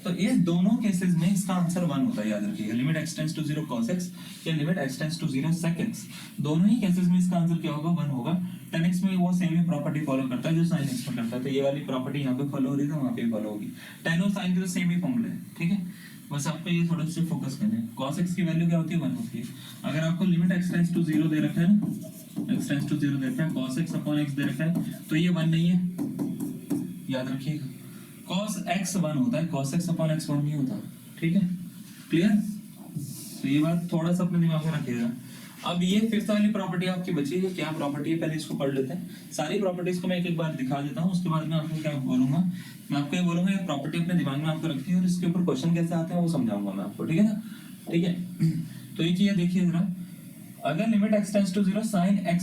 तो ये दोनों केसेस में इसका आंसर 1 होता है, याद रखिएगा। Limit x tends to 0 cos x या limit x tends to 0 sec x, दोनों ही केसेस में इसका आंसर क्या होगा, 1 होगा। tan x में वो सेम ही प्रॉपर्टी फॉलो करता है जो sin x में करता है, तो ये वाली प्रॉपर्टी यहाँ पे फॉलो हो रही है तो वहाँ पे भी फॉलो होगी। tan और sin के तो सेम ही फॉर्मूला है, ठीक है, बस आपको ये थोड़ा सा फोकस करना है। cos x की वैल्यू क्या होती है, 1 होती है। अगर आपको लिमिट x टेंड्स टू 0 दे रखा है ना, x टेंड्स टू 0 दे रखा है, cos x अपॉन x दे रखा है, तो ये 1 नहीं है, याद रखिएगा। cos x 1 होता है, cos x अपॉन x 1 नहीं होता, ठीक है, क्लियर। तो ये बात थोड़ा सा अपने दिमाग में रखिएगा। अब ये फिफ्थ वाली प्रॉपर्टी आपकी बची है, क्या प्रॉपर्टी है, पहले इसको पढ़ लेते हैं। सारी प्रॉपर्टीज को मैं एक बार दिखा देता हूँ, उसके बाद में आपको क्या बोलूंगा, मैं आपको ये बोलूंगा ये प्रॉपर्टी अपने दिमाग में आपको रखनी है और इसके ऊपर क्वेश्चन कैसे आते हैं वो समझाऊंगा मैं आपको, ठीक है ना, ठीक है। तो ये चीज देखिए जरा, अगर limit x tends to 0 sin x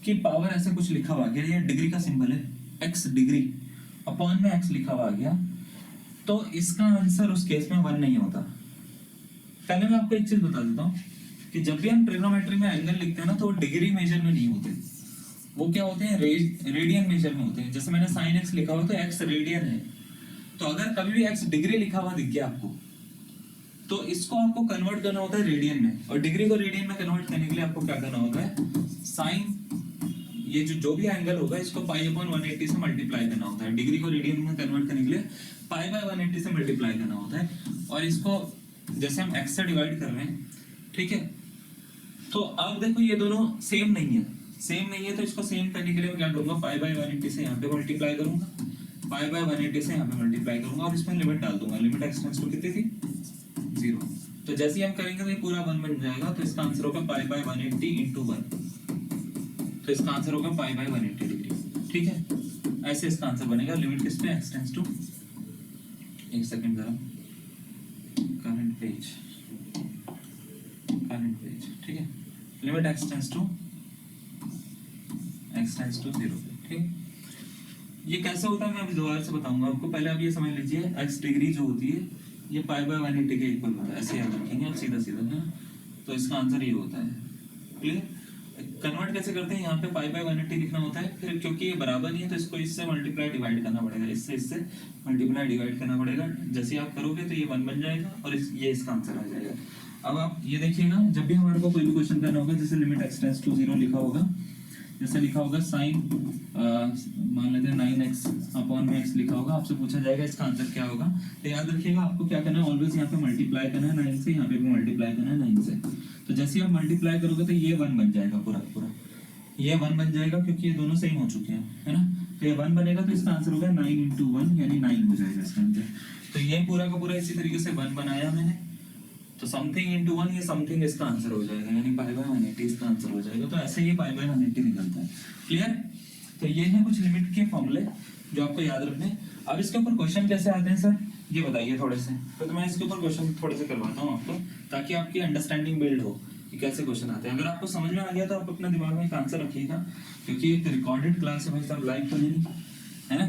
की पावर ऐसे कुछ लिखा हुआ गया, ये डिग्री का सिंबल है, x डिग्री अपॉन में x लिखा हुआ गया, तो इसका आंसर उस केस में 1 नहीं होता। पहले मैं आपको एक चीज बता देता हूँ कि जब भी हम ट्रिग्नोमेट्री में एंगल लिखते हैं ना, तो वो डिग्री मेजर में नहीं होते, वो क्या होते हैं, रेडियन मेजर में होते हैं। जैसे मैंने sin x लिखा हुआ तो x रेडियन है, तो अगर कभी भी x डिग्री लिखा हुआ दिख गया आपको, तो इसको आपको कन्वर्ट करना होता है रेडियन में, और डिग्री को रेडियन में कन्वर्ट करने के लिए आपको क्या करना होता है, साइन ये जो भी एंगल होगा इसको π/180 से मल्टीप्लाई करना होता है। डिग्री को रेडियन में कन्वर्ट करने के लिए π/180 से मल्टीप्लाई करना होता है, और इसको जैसे हम x से डिवाइड कर रहे हैं, ठीक है। तो अब देखो ये दोनों सेम नहीं है, तो इसको सेम करने के लिए मैं क्या करूंगा, π/180 से यहाँ पे मल्टीप्लाई करूंगा, π/180 से यहाँ पे मल्टीप्लाई करूंगा, और इसमें लिमिट डाल दूंगा। लिमिट x टेंड्स टू कितनी थी, 0। तो जैसे ही हम करेंगे तो ये पूरा 1 बन जाएगा, तो इसका आंसर होगा π/180 into 1, तो इसका आंसर होगा π/180 डिग्री, ठीक है। ऐसे इसका आंसर बनेगा। लिमिट किस पे, x टेंड्स टू, एक सेकंड जरा, करंट पेज, ठीक है। लिमिट x टेंड्स टू 0, ठीक। ये कैसे होता है मैं अभी दोबारा से बताऊंगा आपको, पहले आप ये समझ लीजिए, x डिग्री जो होती है ये π/180 के इक्वल होता है, ऐसे याद रखेंगे आप सीधा है, तो इसका आंसर ये होता है, क्लियर। कन्वर्ट कैसे करते हैं, यहाँ पे π/180 लिखना होता है, फिर क्योंकि ये बराबर नहीं है तो इसको इससे मल्टीप्लाई डिवाइड करना पड़ेगा, इससे मल्टीप्लाई डिवाइड करना पड़ेगा। जैसे आप करोगे तो ये 1 बन जाएगा और ये इसका आंसर आ जाएगा। अब आप ये देखिएगा, जब भी हमारे को कोई भी क्वेश्चन करना होगा, जैसे लिमिट x टेंड्स टू 0 लिखा होगा, जैसे लिखा होगा साइन मान लेते हैं 9x अपॉन में x लिखा होगा, आपसे पूछा जाएगा इसका आंसर क्या होगा, तो याद रखिएगा आपको क्या करना है, ऑलवेज यहाँ पे मल्टीप्लाई करना है 9 से, यहाँ पे भी मल्टीप्लाई करना है 9 से। तो जैसे आप मल्टीप्लाई करोगे तो ये 1 बन जाएगा, पूरा ये 1 बन जाएगा, क्योंकि ये दोनों सेम हो चुके हैं, है ना। तो ये 1 बनेगा तो इसका आंसर होगा 9 into 1 यानी 9 हो जाएगा इसका आंसर। तो ये पूरा का पूरा इसी तरीके से 1 बनाया मैंने, तो समथिंग into 1 ये समथिंग इसका आंसर हो जाएगा, यानी π/180 इसका आंसर हो जाएगा। तो ऐसे ये π/180 निकलता है, क्लियर। तो ये है कुछ लिमिट के फॉर्मूले जो आपको याद रखने। अब इसके ऊपर क्वेश्चन कैसे आते हैं सर, ये बताइए थोड़े से। तो मैं इसके ऊपर क्वेश्चन थोड़े से करवाता हूँ आपको, ताकि आपकी अंडरस्टैंडिंग बिल्ड हो कि कैसे क्वेश्चन आते हैं। अगर आपको समझ में आ गया तो आप अपने दिमाग में एक आंसर रखिएगा, क्योंकि एक रिकॉर्डेड क्लास है भाई साहब, लाइव तो नहीं है ना।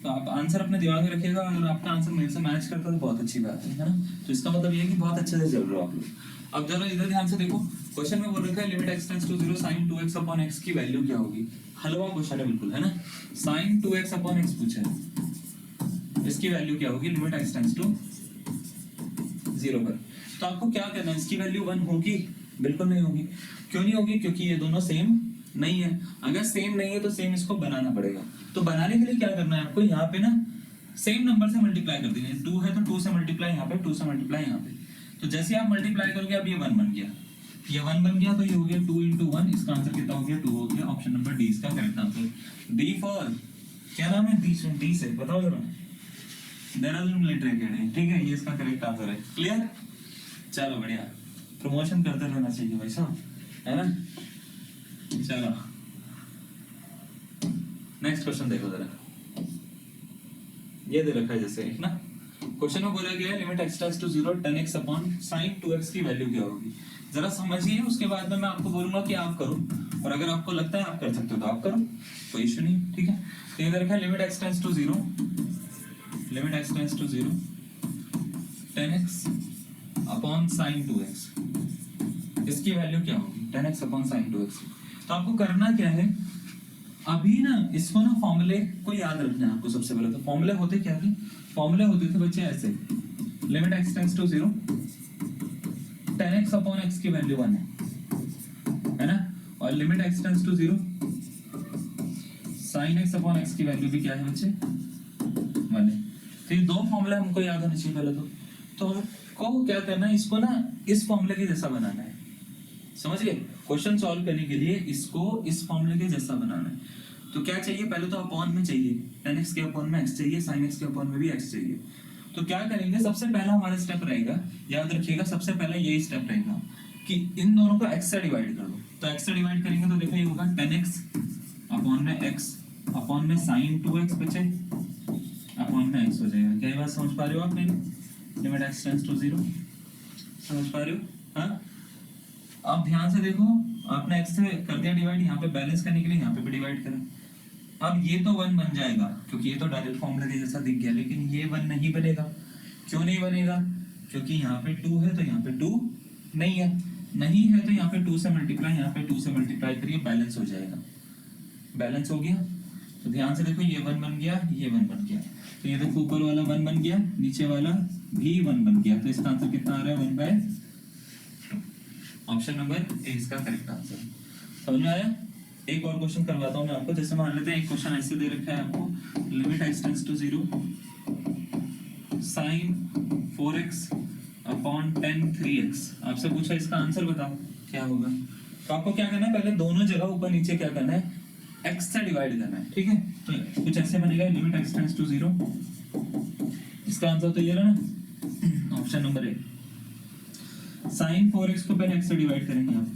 तो आप आंसर अपने दिमाग में रखिएगा, अगर आपका आंसर मेरे से मैच करता है तो बहुत अच्छी बात है ना। तो इसका मतलब ये है कि बहुत अच्छे से चल रहे हो आप लोग। अब जरा इधर ध्यान से देखो, क्वेश्चन में बोल रखा है limit x tends to 0 sin 2x upon x की वैल्यू क्या होगी। हलवा क्वेश्चन है बिल्कुल, है ना। sin 2x अपॉन x पूछा है, इसकी वैल्यू क्या होगी लिमिट x टेंड्स टू 0 पर। तो आपको क्या करना है, इसकी वैल्यू 1 होगी? बिल्कुल नहीं होगी। क्यों नहीं होगी? क्योंकि ये दोनों सेम नहीं है। अगर सेम नहीं है तो सेम इसको बनाना पड़ेगा। तो बनाने के लिए क्या करना है आपको, यहाँ पे ना सेम नंबर से मल्टीप्लाई कर देंगे। 2 है तो 2 से मल्टीप्लाई यहाँ पे, 2 से मल्टीप्लाई यहाँ पे। तो जैसे आप मल्टीप्लाई करोगे, अब ये 1 बन गया, ये 1 बन गया, तो ये हो गया 2 into 1। इसका आंसर कितना हो गया? 2 हो गया। ऑप्शन नंबर डी इसका करेक्ट आंसर। डी फॉर क्या नाम है? डी से बताओ जरा, देहरादून मिलिट्री अकेडमी। ठीक है, ये इसका करेक्ट आंसर है। क्लियर? चलो बढ़िया, प्रमोशन करते रहना चाहिए भाई साहब, है ना। चलो नेक्स्ट क्वेश्चन देखो जरा, ये दे रखा है जैसे एक ना क्वेश्चन में बोला गया है limit x tends to 0 10x upon sin 2x की वैल्यू क्या होगी। जरा समझिए, उसके बाद में मैं आपको बोलूंगा कि आप करो, और अगर आपको लगता है आप कर सकते हो तो आप करो, कोई इशू नहीं। ठीक है, तो ये दे रखा है limit x tends to 0 10x upon sin 2x, इसकी वैल्यू क्या होगी 10x अपॉन sin 2x। तो आपको करना क्या है, अभी ना इसको ना फॉर्मूले को याद रखना है आपको। सबसे पहले तो फॉर्मूले होते क्या थे? फॉर्मूले होते थे बच्चे ऐसे, limit x tends to 0 10x upon x की वैल्यू 1 है ना, और limit x tends to 0 sin x upon x की वैल्यू भी क्या है बच्चे? 1 है। तो ये दो फॉर्मूले हमको याद होने चाहिए पहले तो हमको क्या करना है, इसको ना इस फॉर्मूले के जैसा बनाना है। समझ गए? क्वेश्चन सॉल्व करने के लिए इसको इस फॉर्मूले के जैसा बनाना है। तो क्या चाहिए, पहले तो अपॉन में चाहिए, 10x के अपॉन में x चाहिए, sin x के अपॉन में भी x चाहिए। तो क्या करेंगे, सबसे पहला हमारा स्टेप रहेगा, याद रखिएगा, सबसे पहला यही स्टेप रहेगा कि इन दोनों को x से डिवाइड कर दो। तो x से डिवाइड करेंगे तो देखो ये होगा 10x अपॉन में x अपॉन में sin 2x बचे अपॉन में x हो जाएगा। क्या ये बात समझ पा रहे हो आप मेरी? लिमिट x टेंड्स टू 0 समझ पा रहे हो? हाँ, अब ध्यान से देखो, आपने x से कर दिया डिवाइड, यहाँ पे बैलेंस करने के लिए यहाँ पे भी डिवाइड करें। अब ये तो 1 बन जाएगा, क्योंकि ये तो डायरेक्ट फॉर्मूला के जैसा दिख गया, लेकिन ये 1 नहीं बनेगा। क्यों नहीं बनेगा? क्योंकि यहाँ पे 2 है तो यहाँ पे 2 नहीं है, नहीं है तो यहाँ पे 2 से मल्टीप्लाई, यहाँ पे 2 से मल्टीप्लाई करिए, बैलेंस हो जाएगा। बैलेंस हो गया, तो ध्यान से देखो, ये 1 बन गया, ये 1 बन गया। तो ये देखो ऊपर वाला 1 बन गया, नीचे वाला भी 1 बन गया। तो इसका आंसर कितना आ रहा है? 1/2। ऑप्शन नंबर ए इसका करेक्ट आंसर। समझ में आया? एक और क्वेश्चन करवाता हूं मैं आपको। जैसे मान लेते हैं एक क्वेश्चन ऐसे दे रखा है आपको, limit x tends to 0 sin 4x upon 10 3x। आपसे पूछा इसका आंसर बताओ क्या होगा। तो आपको क्या करना है, पहले दोनों जगह ऊपर नीचे क्या करना है, x से डिवाइड करना है। ठीक है, तो कुछ ऐसे बनेगा, लिमिट x टेंड्स टू 0, इसका आंसर तो ये रहा ना, ऑप्शन नंबर ए। sin 4x को पहले x से डिवाइड करेंगे आप,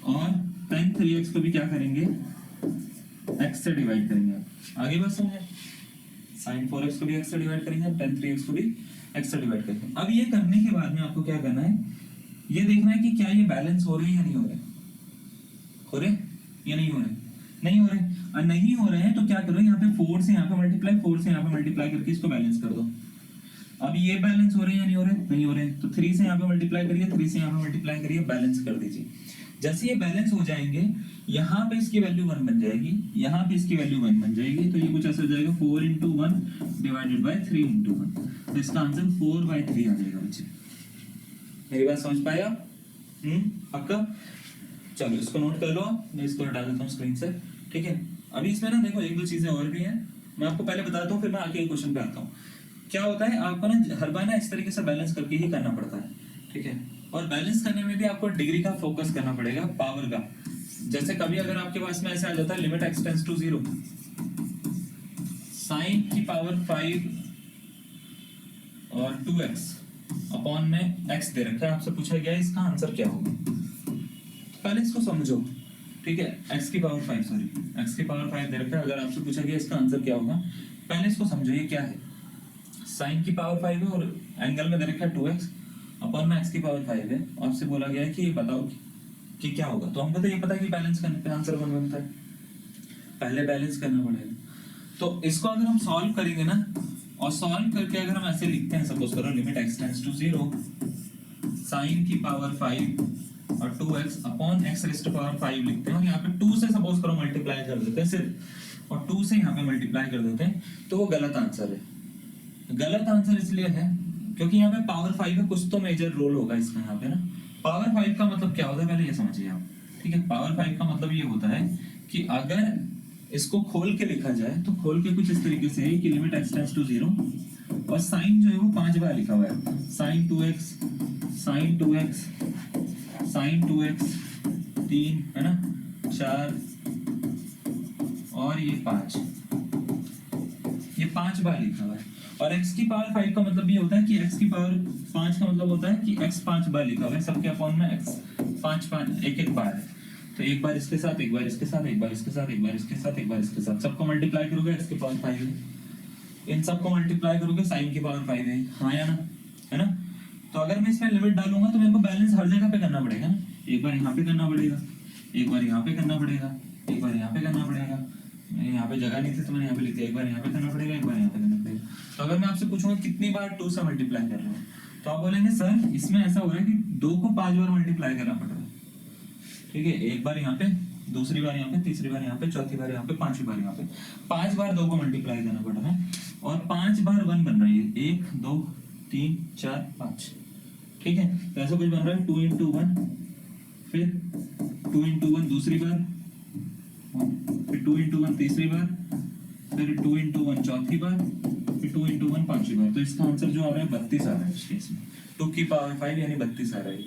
और tan 3x को भी क्या करेंगे, x से डिवाइड करेंगे आप। आगे बात समझे? sin 4x को भी x से डिवाइड करेंगे, tan 3x को भी x से डिवाइड करेंगे। अब ये करने के बाद में आपको क्या करना है, ये देखना है कि क्या ये बैलेंस हो रहे हैं या नहीं हो रहे, हो रहे या नहीं हो रहे, नहीं हो रहे। और नहीं हो रहे हैं तो क्या करो, यहाँ पे 4 से यहाँ पे मल्टीप्लाई, 4 से यहाँ पे मल्टीप्लाई करके इसको बैलेंस कर दो। अब ये बैलेंस हो रहे हैं या नहीं हो रहे, नहीं हो रहे, तो 3 से यहाँ पे मल्टीप्लाई करिए, 3 से यहाँ पे मल्टीप्लाई करिए, बैलेंस कर दीजिए। जैसे ये बैलेंस हो जाएंगे, यहाँ पे इसकी वैल्यू 1 बन जाएगी, यहाँ पे इसकी वैल्यू 1 बन जाएगी। तो ये कुछ ऐसा हो जाएगा 4 into 1 डिवाइडेड बाय 3 into 1। तो इसका आंसर 4/3 आ जाएगा बच्चे। मेरी बात समझ पाया? पक्का? चलो इसको नोट कर लो, मैं इसको हटा देता हूँ स्क्रीन से। ठीक है, अभी इसमें ना देखो एक दो चीजें और भी हैं, मैं आपको पहले बताता हूँ, फिर मैं आगे क्वेश्चन पे आता हूँ। क्या होता है, आपको ना हर बार ना इस तरीके से बैलेंस करके ही करना पड़ता है। ठीक है, और बैलेंस करने में भी आपको डिग्री का फोकस करना पड़ेगा, पावर का। जैसे कभी अगर आपके पास में ऐसे आ जाता है limit x tends to 0 sin की पावर 5 और 2x अपॉन में x दे रखा है, आपसे पूछा गया है इसका आंसर क्या होगा। पहले इसको समझो। ठीक है, x की पावर 5 सॉरी x की पावर 5 दे रखा है, अगर आपसे पूछा गया इसका आंसर क्या होगा, पहले इसको समझो। ये क्या है, sin की पावर 5 है और एंगल में दे रखा है 2x, अपॉन में x की पावर 5 है, आपसे बोला गया है कि ये बताओ कि क्या होगा। तो हमको तो ये पता है कि बैलेंस करने पे आंसर 1 बनता है, पहले बैलेंस करना पड़ेगा। तो इसको अगर हम सॉल्व करेंगे ना, और सॉल्व करके अगर हम ऐसे लिखते हैं, सपोज करो limit x tends to 0 sin की पावर 5 और 2x upon x raise to power 5 लिखते हैं, और यहाँ पे 2 से सपोज करो मल्टीप्लाई कर देते हैं सिर्फ, और 2 से यहाँ पे मल्टीप्लाई कर देते हैं, तो वो गलत आंसर है। गलत आंसर इसलिए है क्योंकि यहाँ पे पावर 5 है, कुछ तो मेजर रोल होगा इसका यहाँ पे ना। पावर 5 का मतलब क्या होता है पहले ये समझिए आप, ठीक है। पावर 5 का मतलब ये होता है कि अगर इसको खोल के लिखा जाए तो खोल के कुछ इस तरीके से है कि लिमिट x टेंड्स टू 0 और साइन जो है वो 5 बार लिखा हुआ है, sin 2x sin 2x sin 2x 3 है ना, 4 और ये 5, ये 5 बार लिखा हुआ है। और x की पावर 5 का मतलब ये होता है कि x की पावर 5 का मतलब होता है कि x 5 बार लिखा हुआ है, सबके अपॉन में x 5 एक एक बार है। तो एक बार इसके साथ, एक बार इसके साथ, एक बार इसके साथ, एक बार इसके साथ, एक बार इसके साथ, सबको मल्टीप्लाई करोगे x की पावर 5 है, इन सबको मल्टीप्लाई करोगे sin की पावर 5 है, हाँ या ना, है ना। तो अगर मैं इसमें लिमिट डालूंगा तो मेरे को बैलेंस हर जगह पे करना पड़ेगा ना, एक बार यहाँ पे करना पड़ेगा, एक बार यहाँ पे करना पड़ेगा, एक बार यहाँ पे करना पड़ेगा। यहाँ पे जगह नहीं थी तो मैंने यहाँ पे लिख दिया, एक बार यहाँ पे करना पड़ेगा, एक बार यहाँ पे करना पड़ेगा। तो अगर मैं आपसे पूछूंगा कितनी बार 2 से मल्टीप्लाई कर रहे हो, तो आप बोलेंगे सर इसमें ऐसा हो रहा है कि 2 को 5 बार मल्टीप्लाई करना पड़ रहा है, ठीक है। एक बार यहाँ पे, दूसरी बार यहाँ पे, तीसरी बार यहाँ पे, चौथी बार यहाँ पे, पांचवी बार यहाँ पे, 5 बार 2 को मल्टीप्लाई करना पड़ रहा है, और 5 बार 1 बन रही है, 1 2 3 4 5, ठीक है। तो ऐसा कुछ बन रहा है 2 into 1, फिर 2 into 1 दूसरी बार, फिर 2 into 1 तीसरी बार, फिर 2 into 1 चौथी बार, फिर 2 into 1 पांचवी बार। तो इसका आंसर जो आ रहा है 32 आ रहा है इस केस में, 2 की पावर 5 यानी 32 आ रहा है,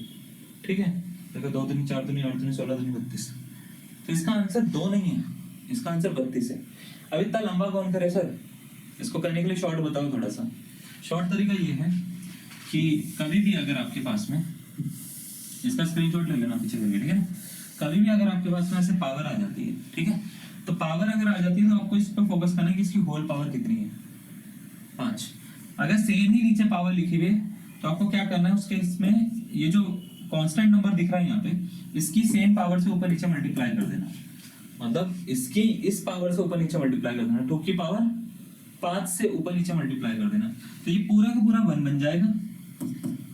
ठीक है। देखो 2 दूनी 4 दूनी 8 दूनी 16 दूनी 32, तो इसका आंसर 2 नहीं है, इसका आंसर 32 है। अब इतना लंबा कौन करे सर, इसको करने के लिए शॉर्ट बताओ थोड़ा सा। शॉर्ट तरीका ये है कि कभी भी अगर आपके पास में, इसका स्क्रीनशॉट ले लेना पीछे करके, ठीक है। कभी भी अगर आपके पास में ऐसे पावर आ जाती है, ठीक है, तो पावर अगर आ जाती है तो आपको इस पर फोकस करना है कि इसकी होल पावर कितनी है, 5। अगर सेम ही नीचे पावर लिखी हुई है तो आपको क्या करना है, उसके इसमें ये जो कांस्टेंट नंबर दिख रहा है यहाँ पे, इसकी सेम पावर से ऊपर नीचे मल्टीप्लाई कर देना, मतलब इसकी इस पावर से ऊपर नीचे मल्टीप्लाई कर देना, 2 की पावर 5 से ऊपर नीचे मल्टीप्लाई कर देना, तो ये पूरा का पूरा 1 बन जाएगा,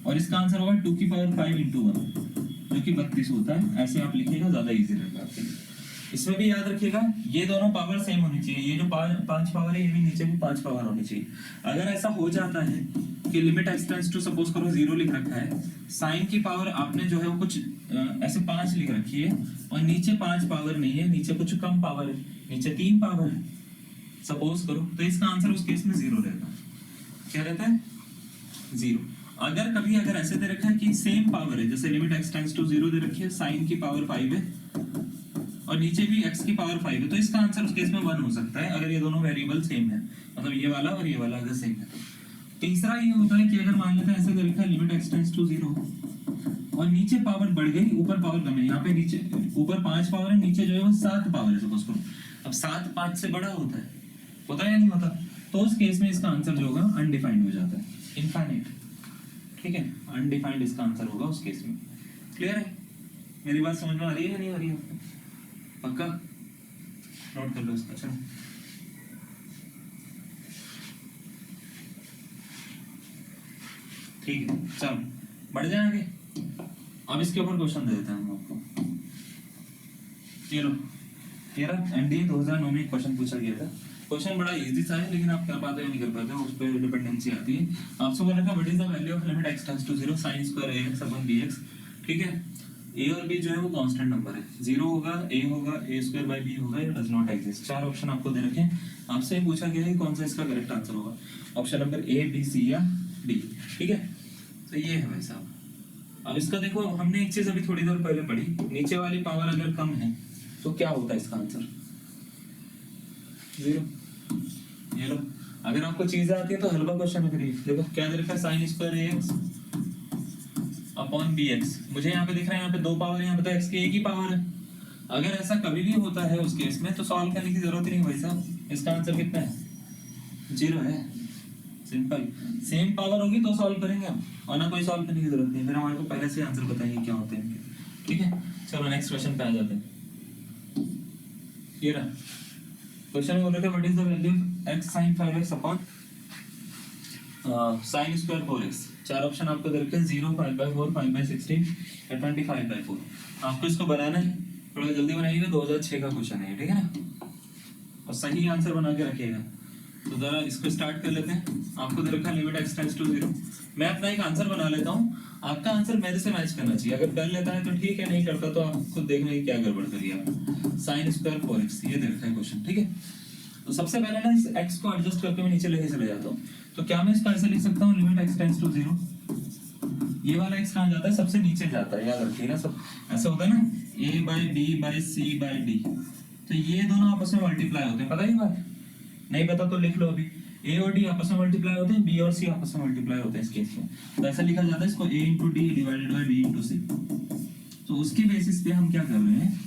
और इसका आंसर होगा 2 की पावर 5 into 1 जो कि 32 होता है। ऐसे आप लिखिएगा, ज्यादा इजी रहेगा आपके लिए। इसमें भी याद रखिएगा ये दोनों पावर सेम होनी चाहिए, ये जो 5 पावर है ये भी नीचे भी 5 पावर होनी चाहिए। अगर ऐसा हो जाता है कि limit x tends to suppose करो 0 लिख रखा है, साइन की पावर आपने जो है वो कुछ ऐसे 5 लिख रखी है, और नीचे 5 पावर नहीं है, नीचे कुछ कम पावर है, नीचे 3 पावर है सपोज करो, तो इसका आंसर उस केस में 0 रहेगा। क्या रहता है, 0। अगर कभी अगर ऐसे दे रखा है कि सेम पावर है, जैसे लिमिट x टेंड्स टू 0 दे रखी है, साइन की पावर 5 है और नीचे भी x की पावर 5 है, तो इसका आंसर उस केस में 1 हो सकता है अगर ये दोनों वेरिएबल सेम है, मतलब ये वाला और ये वाला अगर सेम है। तीसरा ये होता है कि अगर मान लेते हैं ऐसे दे रखा है लिमिट x टेंड्स टू 0 और नीचे पावर बढ़ गई, ऊपर पावर कम है, यहाँ पे नीचे ऊपर 5 पावर है, नीचे जो है वो 7 पावर है सपोज करो। अब 7 5 से बड़ा होता है या नहीं होता, तो उस केस में इसका आंसर जो होगा अनडिफाइंड हो जाता है, इनफाइनाइट, ठीक है, अनडिफाइंड इसका आंसर होगा उस केस में। क्लियर है, मेरी बात समझ में आ रही है या नहीं आ रही है, पक्का नोट कर लो इसका। चलो ठीक है, चलो बढ़ जाए आगे। अब इसके ऊपर क्वेश्चन दे देते हैं हम आपको। ये लो, मेरा एनडीए 2009 में क्वेश्चन पूछा गया था। क्वेश्चन बड़ा इजी सा है, लेकिन आप कर पाते हो नहीं कर पाते हो, उस पर डिपेंडेंसी आती है। आपसे बोला था what is the value of limit x tends to 0 sin square ax upon bx, ठीक है। a और b जो है वो कांस्टेंट नंबर है, 0 होगा, a होगा, a स्क्वायर बाय b होगा, या डज नॉट एग्जिस्ट। 4 ऑप्शन आपको दे रखे हैं, आपसे पूछा गया है कौन सा इसका करेक्ट आंसर होगा, option number a b c या d, ठीक है। तो ये है भाई साहब। अब इसका देखो, हमने एक चीज अभी थोड़ी देर पहले पढ़ी, नीचे वाली पावर अगर कम है तो क्या होता है इसका आंसर, 0। ये लो, अगर आपको चीजें आती है तो हलवा क्वेश्चन करिए। देखो क्या दे रखा है, sin square ax upon bx, मुझे यहाँ पे दिख रहा है यहाँ पे 2 पावर है, यहाँ पे तो x की एक ही पावर है। अगर ऐसा कभी भी होता है उस केस में तो सॉल्व करने की जरूरत ही नहीं भाई साहब, इसका आंसर कितना है, 0 है, सिंपल, सेम पावर होगी तो सॉल्व करेंगे हम, और ना कोई सॉल्व करने की जरूरत नहीं, फिर हमारे को पहले से आंसर बताएंगे क्या होते हैं। ठीक है, चलो नेक्स्ट क्वेश्चन पे आ जाते हैं। ये रहा क्वेश्चन, बोल रहे थे what is the value of x sin 5x upon sin square 4x। चार ऑप्शन आपको दे रखे हैं, 0, 5/4, 5/16 या 25/4। आपको इसको बनाना है, थोड़ा जल्दी बनाइएगा, 2006 का क्वेश्चन है, ठीक है ना, और सही आंसर बना के रखिएगा। तो जरा इसको स्टार्ट कर लेते हैं। आपको दे रखा है लिमिट x टेंड्स टू 0। मैं अपना एक आंसर बना लेता हूँ, आपका आंसर मेरे से मैच करना चाहिए। अगर कर लेता है तो ठीक है, नहीं करता तो आप खुद देखना कि क्या गड़बड़ करिए आप। sin स्क्वायर 4x ये दे रखा है क्वेश्चन, ठीक है। तो सबसे पहले ना इस x को एडजस्ट करके मैं नीचे लेके चले जाता हूँ। तो क्या मैं इसका ऐसे लिख सकता हूँ, लिमिट x टेंड्स टू 0। ये वाला x कहाँ जाता है, सबसे नीचे जाता है, याद रखिएगा। सब ऐसा होता है ना, a/b/c/d, तो ये दोनों आपस में मल्टीप्लाई होते हैं, पता है ये बात? नहीं पता तो लिख लो अभी। a और d आपस में मल्टीप्लाई होते हैं, b और c आपस में मल्टीप्लाई होते हैं इस केस में। तो ऐसा लिखा जाता है इसको a × d divided by b × c। तो उसके बेसिस पे हम क्या कर रहे हैं,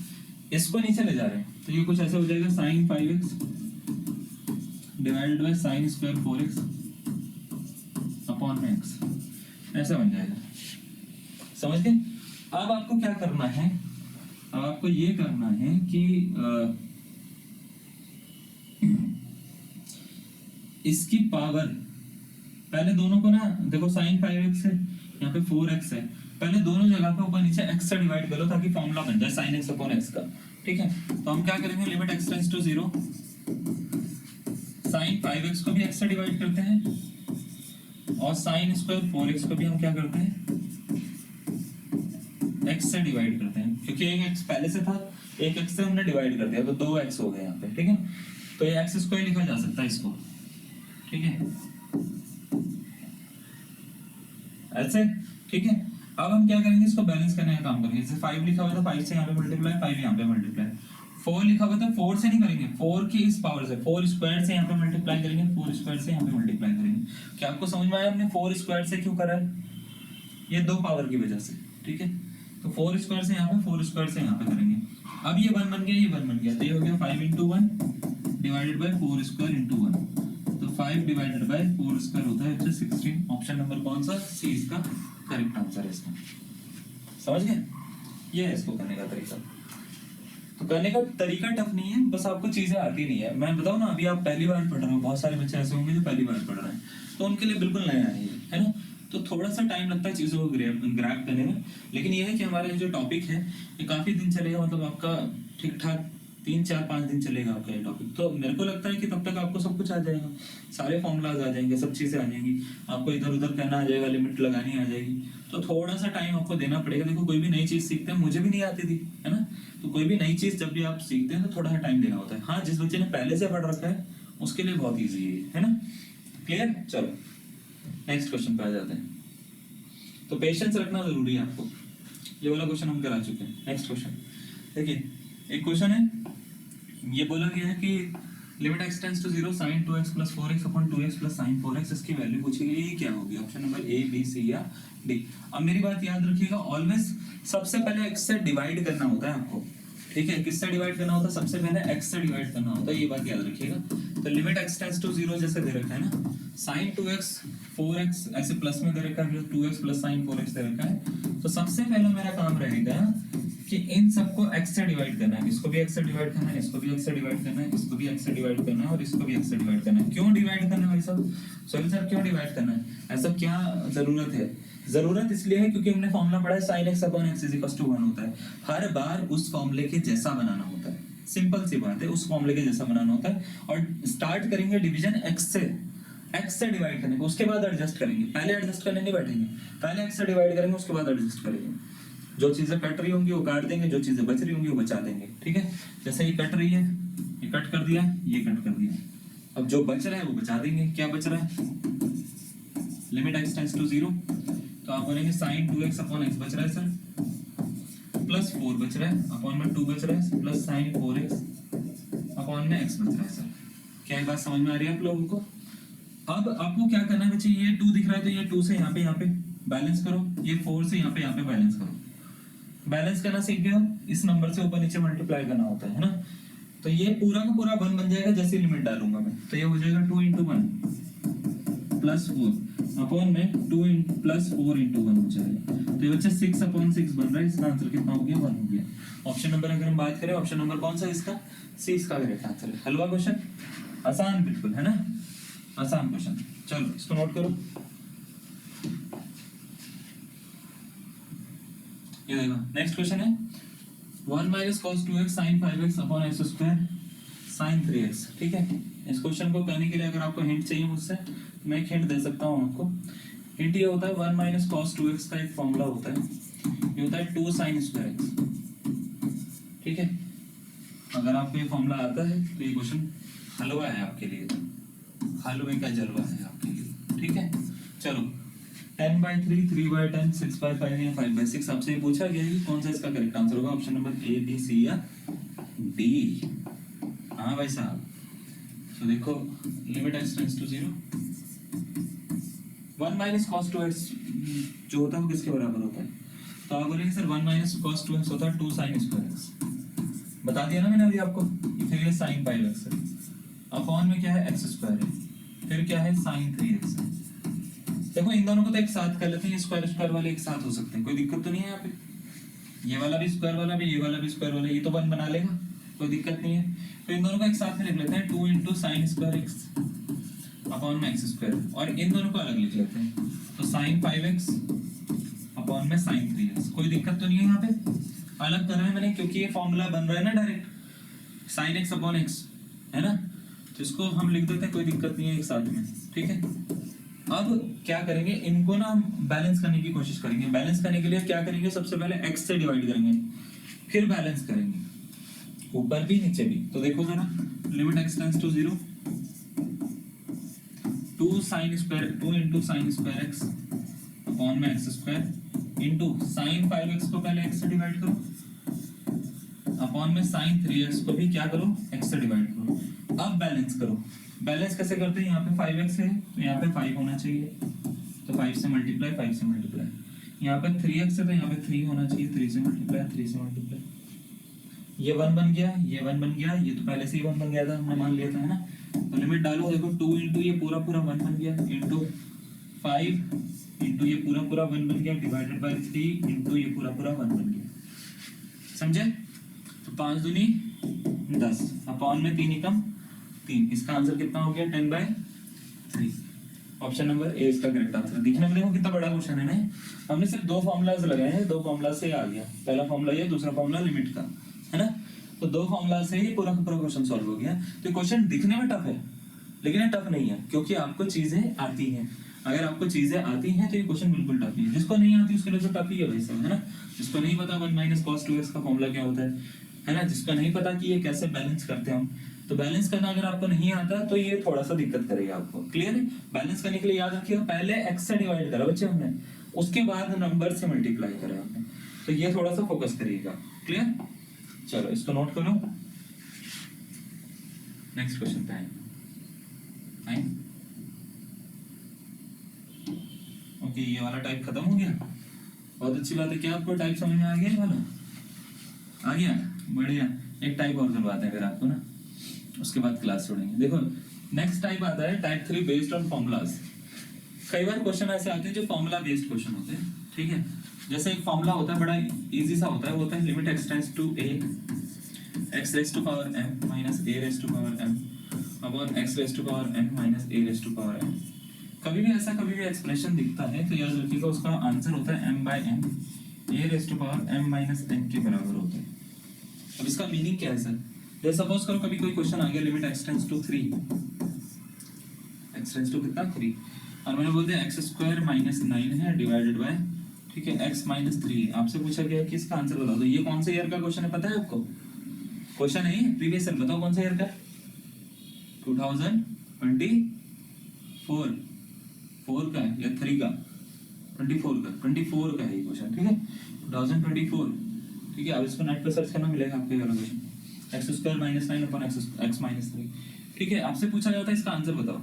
इसको नीचे ले जा रहे हैं। तो ये कुछ ऐसा हो जाएगा, sin 5x divided by sin square 4x upon में x, ऐसा बन जाएगा। समझ गए? अब आपको क्या करना है, अब आपको ये करना है कि इसकी पावर, पहले दोनों को ना देखो, sin 5x है, यहाँ पे 4x है, पहले दोनों जगह पे ऊपर नीचे x से डिवाइड करो ताकि फॉर्मूला बन जाए sin x अपॉन x का। ठीक है, तो हम क्या करेंगे, limit x tends to 0, sin 5x को भी x से डिवाइड करते हैं, और sin स्क्वायर 4x को भी हम क्या करते हैं, x से डिवाइड करते हैं, क्योंकि एक x पहले से था, एक x से हमने डिवाइड कर दिया, तो 2x हो गए यहाँ पे। ठीक है, तो ये x स्क्वायर लिखा जा सकता है इसको, ठीक है, ऐसे। ठीक है, अब हम क्या करेंगे, इसको बैलेंस करने का काम करेंगे। जैसे 5 लिखा हुआ था, 5 से यहाँ पे मल्टीप्लाई, 5 यहाँ पे मल्टीप्लाई। 4 लिखा हुआ था, 4 से नहीं करेंगे, 4 की इस पावर से, 4 स्क्वायर से यहाँ पे मल्टीप्लाई करेंगे, 4 स्क्वायर से यहाँ पे मल्टीप्लाई करेंगे। क्या आपको समझ में आया हमने 4 स्क्वायर से क्यों करा है? ये दो पावर की वजह से। ठीक है, तो 4 स्क्वायर से यहाँ पे, 4 स्क्वायर से यहाँ पे करेंगे। अब ये 1 बन गया, ये 1 बन गया, तो ये हो गया 5 × 1 डिवाइडेड बाय 4 स्क्वायर × 1। तो 5 डिवाइडेड बाय 4 स्क्वायर होता है 16। ऑप्शन नंबर कौन सा, सी इसका करेक्ट आंसर है इसका। समझ गए? ये है इसको करने का तरीका। तो करने का तरीका टफ नहीं है, बस आपको चीजें आती नहीं है। मैं बताऊं ना, अभी आप पहली बार पढ़ रहे हो, बहुत सारे बच्चे ऐसे होंगे जो पहली बार पढ़ रहे हैं, तो उनके लिए बिल्कुल नया है ना। तो थोड़ा सा टाइम लगता है चीजों को ग्रैब करने में, लेकिन ये है कि हमारा जो टॉपिक है ये काफी दिन चलेगा, मतलब आपका ठीक ठाक 3, 4, 5 दिन चलेगा आपका ये टॉपिक। तो मेरे को लगता है कि तब तक आपको सब कुछ आ जाएगा, सारे फॉर्मूलाज आ जाएंगे, सब चीजें आ जाएंगी, आपको इधर उधर करना आ जाएगा, लिमिट लगानी आ जाएगी। तो थोड़ा सा टाइम आपको देना पड़ेगा। देखो, कोई भी नई चीज सीखते हैं, मुझे भी नहीं आती थी, है ना, तो कोई भी नई चीज जब भी आप सीखते हैं तो थोड़ा सा टाइम देना होता है। हाँ, जिस बच्चे ने पहले से पढ़ रखा है उसके लिए बहुत ईजी है ना। क्लियर? चलो नेक्स्ट क्वेश्चन पे आ जाते हैं। तो पेशेंस रखना जरूरी है आपको। ये वाला क्वेश्चन हम करा चुके हैं। नेक्स्ट क्वेश्चन देखिए, एक क्वेश्चन है, ये बोला गया है कि limit x tends to 0 sin 2x + 4x upon 2x + sin 4x, इसकी वैल्यू पूछी गई है, क्या होगी? Option number A, B, C या डी। अब मेरी बात याद रखिएगा, ऑलवेज सबसे पहले x से डिवाइड करना होता है आपको। ठीक है, किससे डिवाइड करना होता है? सबसे पहले x से डिवाइड करना होता है, ये बात याद रखिएगा। तो लिमिट x टेंड्स टू 0 जैसे दे रखा है ना, sin 2x 4x ऐसे प्लस में दे रखा है, 2x + sin 4x दे रखा है। तो सबसे पहले मेरा काम रहेगा कि इन सबको x से डिवाइड करना है, इसको भी x से डिवाइड करना है, इसको भी x से डिवाइड करना है, इसको भी x से डिवाइड करना है, और इसको भी x से डिवाइड करना है। क्यों डिवाइड करना है भाई साहब? सोहेल सर क्यों डिवाइड करना है? ऐसा क्या जरूरत है? जरूरत इसलिए है क्योंकि हमने फॉर्मूला पढ़ा है sin x अपॉन x = 1 होता है। हर बार उस फॉर्मूले के जैसा बनाना होता है, सिंपल सी बात है, उस फॉर्मूले के जैसा बनाना होता है। और स्टार्ट करेंगे डिवीजन x से डिवाइड करने को, उसके बाद एडजस्ट करेंगे। पहले एडजस्ट करने नहीं बैठेंगे, पहले x से डिवाइड करेंगे, उसके बाद एडजस्ट करेंगे। जो चीजें कट रही होंगी वो काट देंगे, जो चीजें बच रही होंगी वो बचा देंगे। ठीक है, जैसे ये कट रही है, ये कट कर दिया, ये कट कर दिया, अब जो बच रहा है वो बचा देंगे। क्या बच रहा है? लिमिट x टेंड्स टू 0, तो आप बोलेंगे sin 2x अपॉन x बच रहा है सर, प्लस 4 बच रहा है, अपॉन में 2 बच रहा है, प्लस sin 4x अपॉन में x बच रहा है सर। क्या ये बात समझ में आ रही है आप लोगों को? अब आपको क्या करना है बच्चे, ये 2 दिख रहा है तो ये 2 से यहाँ पे बैलेंस करो, ये 4 से यहाँ पे बैलेंस करो। बैलेंस करना सीख गए हो, इस नंबर से ऊपर नीचे मल्टीप्लाई करना होता है ना। तो ये पूरा का पूरा 1 बन जाएगा जैसे लिमिट डालूंगा मैं, तो ये हो जाएगा 2 × 1, प्लस 4 अपॉन में 2 प्लस 4 इंटू 1 हो जाएगा। तो ये बच्चा 6/6 बन रहा है, इसका आंसर कितना हो गया? 1 हो गया। ऑप्शन नंबर अगर हम बात करें, ऑप्शन नंबर कौन सा इसका? सी इसका करेक्ट आंसर है। हलवा क्वेश्चन, आसान बिल्कुल है ना, आसान क्वेश्चन। चलो इसको नोट करो। ये देखो नेक्स्ट क्वेश्चन है 1 minus cos 2x sine 5x upon x square sine 3x। ठीक है, इस क्वेश्चन को करने के लिए अगर आपको हिंट चाहिए मुझसे, मैं एक हिंट दे सकता हूँ आपको। हिंट ये होता है 1 माइनस कॉस 2x का एक फॉर्मूला होता है, ये होता है 2 साइन स्क्वायर x। ठीक है, अगर आपको ये फॉर्मूला आता है तो ये क्वेश्चन हलवा है आपके लिए, हलवे का जलवा है आपके लिए। ठीक है, चलो 10/3, 3/10, 6/5 या 5/6 आपसे ये पूछा गया है कि कौन सा इसका करेक्ट आंसर होगा। Option number A, B, C या डी। हाँ भाई साहब, तो देखो limit x tends to 0, 1 minus cos 2x जो होता है वो किसके बराबर होता है? तो आप बोलेंगे सर 1 माइनस कॉस 2x होता है 2 साइन स्क्वायर x। बता दिया ना मैंने अभी आपको, फिर ये साइन 5x है, अपॉन में क्या है x स्क्वायर है, फिर क्या है साइन 3x है। देखो इन दोनों को तो एक साथ कर लेते हैं, स्क्वायर स्क्वायर वाले एक साथ हो सकते हैं, कोई दिक्कत तो नहीं है यहाँ पे। ये वाला भी स्क्वायर वाला भी, ये वाला भी स्क्वायर वाला, ये तो 1 बना लेगा, कोई दिक्कत नहीं है। तो इन दोनों को एक साथ में लिख लेते हैं 2 into sine square x upon में एक्स स्क्वायर, और इन दोनों को अलग लिख लेते हैं, तो साइन 5x अपॉन में साइन 3x। कोई दिक्कत तो नहीं है यहाँ पे, अलग कर रहे हैं मैंने क्योंकि ये फॉर्मूला बन रहा है ना direct sine x upon x, है ना, तो इसको हम लिख देते हैं, कोई दिक्कत नहीं है एक साथ में। ठीक है, अब क्या करेंगे, इनको ना हम बैलेंस करने की कोशिश करेंगे। बैलेंस करने के लिए क्या करेंगे, सबसे पहले x से डिवाइड करेंगे, फिर बैलेंस करेंगे, ऊपर भी नीचे भी। तो देखो जरा, limit x tends to 0, 2 sine square 2 into sine square x upon में x square into sine 5x को पहले x से डिवाइड करो, अपॉन में साइन 3x को भी क्या करो, x से डिवाइड करो। अब बैलेंस करो। बैलेंस कैसे करते हैं, यहाँ पे 5x है तो यहाँ पे 5 होना चाहिए, तो 5 से मल्टीप्लाई, 5 से मल्टीप्लाई। यहाँ पे 3x है तो यहाँ पे 3 होना चाहिए, 3 से मल्टीप्लाई, 3 से मल्टीप्लाई। ये 1 बन गया, ये 1 बन गया, ये तो पहले से ही 1 बन गया था, हमने मान लिया था, है ना। तो लिमिट डालो, देखो 2 इंटू ये पूरा 1 बन गया, इंटू 5 इंटू ये पूरा 1 बन गया, डिवाइडेड बाय 3 इंटू ये पूरा 1 बन गया। समझे? तो 5 दूनी 10 अपॉन में 3 एकम 3। इसका आंसर कितना हो गया? 10/3। ऑप्शन नंबर ए इसका करेक्ट आंसर। दिखने में देखो कितना बड़ा क्वेश्चन है ना, हमने सिर्फ 2 फॉर्मूलाज लगाए हैं, 2 फॉर्मूला से आ गया। पहला फॉर्मूला ये, दूसरा फॉर्मूला लिमिट का, है ना। तो 2 फॉर्मूला से ही पूरा का पूरा क्वेश्चन सॉल्व हो गया। तो क्वेश्चन दिखने में टफ है, लेकिन ये टफ नहीं है क्योंकि आपको चीजें आती हैं। अगर आपको चीजें आती हैं तो ये क्वेश्चन बिल्कुल टफ नहीं है। जिसको नहीं आती उसके लिए तो टफ ही है भाई साहब, है ना। जिसको नहीं पता 1 माइनस cos 2x का फॉर्मूला क्या होता है ना। जिसको नहीं पता कि ये कैसे बैलेंस करते हैं हम, तो बैलेंस करना अगर आपको नहीं आता तो ये थोड़ा सा दिक्कत करेगा आपको। क्लियर है? बैलेंस करने के लिए याद रखिएगा, पहले x से डिवाइड करा बच्चे हमने, उसके बाद नंबर से मल्टीप्लाई करा हमने, तो ये थोड़ा सा फोकस करिएगा। क्लियर? चलो इसको नोट करो, नेक्स्ट क्वेश्चन पे आए। ओके, ये वाला टाइप खत्म हो गया, बहुत अच्छी बात है। क्या आपको टाइप समझ में आ गया? ये वाला आ गया, बढ़िया। एक टाइप और करवाते हैं अगर आपको ना, उसके बाद क्लास छोड़ेंगे। देखो नेक्स्ट टाइप आता है टाइप 3 बेस्ड ऑन फॉर्मूलाज। कई बार क्वेश्चन ऐसे आते हैं जो फॉर्मूला बेस्ड क्वेश्चन होते हैं। ठीक है, जैसे एक फॉर्मूला होता है बड़ा इजी सा होता है, वो होता है limit x tends to a x raise to power m minus a raise to power m upon x raise to power n minus a raise to power m। कभी भी ऐसा कभी भी एक्सप्रेशन दिखता है तो याद रखिएगा उसका आंसर होता है m/n, a raise to power m minus n के बराबर होता है। अब इसका मीनिंग क्या है सर? जैसे सपोज करो कभी कोई क्वेश्चन आ गया limit x tends to 3, x tends to कितना 3, और मैंने बोल दिया x स्क्वायर माइनस 9 है डिवाइडेड बाय, ठीक है, x माइनस 3। आपसे पूछा गया है कि इसका आंसर बता दो। ये कौन से ईयर का क्वेश्चन है पता है आपको? क्वेश्चन नहीं, प्रीवियस ईयर। बताओ कौन सा ईयर का? 2024 4 का है या 3 का? 24 का है ये क्वेश्चन। ठीक है, 2024। ठीक है, अब इसको नेट पे सर्च करना, मिलेगा आपको ये वाला question, x square minus 9 upon x minus 3। ठीक है, आपसे पूछा जाता है इसका आंसर बताओ।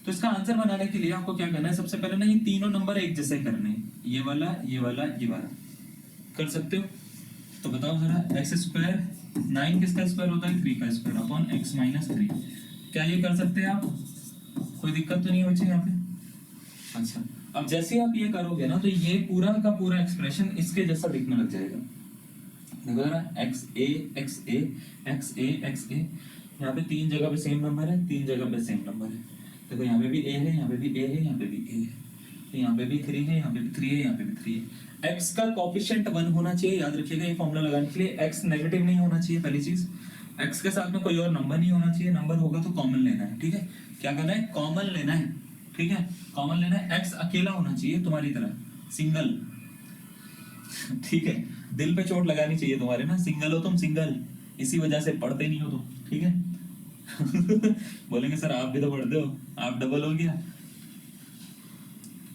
तो इसका आंसर बनाने के लिए आपको क्या करना है? सबसे पहले ना ये तीनों नंबर एक जैसे करने हैं, ये वाला, ये वाला, ये वाला। कर सकते हो? तो बताओ जरा, x स्क्वायर 9 किसका स्क्वायर होता है? 3 का स्क्वायर अपॉन x माइनस 3। क्या ये कर सकते हैं आप? कोई दिक्कत तो नहीं है बच्चे यहाँ पे? अच्छा, अब जैसे ही आप ये करोगे ना तो ये पूरा का पूरा एक्सप्रेशन इसके जैसा दिखने लग जाएगा। देखो जरा, एक्स ए एक्स ए एक्स ए एक्स ए, यहाँ पे 3 जगह पे सेम नंबर है, 3 जगह पे सेम नंबर है। देखो यहाँ पे भी ए है, यहाँ पे भी ए है, यहाँ पे भी ए है, तो यहाँ पे भी 3 है, यहाँ पे भी 3 है, यहाँ पे भी 3 है। एक्स का कोफिशिएंट 1 होना चाहिए, याद रखिएगा ये फॉर्मूला लगाने के लिए। एक्स नेगेटिव नहीं होना चाहिए, पहली चीज। एक्स के साथ में कोई और नंबर नहीं होना चाहिए, नंबर होगा तो कॉमन लेना है, ठीक है। क्या करना है? कॉमन लेना है, ठीक है, कॉमन लेना है। एक्स अकेला होना चाहिए तुम्हारी तरह, सिंगल, ठीक है। दिल पे चोट लगानी चाहिए तुम्हारे ना, सिंगल हो तुम, सिंगल, इसी वजह से पढ़ते नहीं हो तुम, ठीक है। बोलेंगे सर आप भी तो पढ़ते हो, आप डबल हो गया,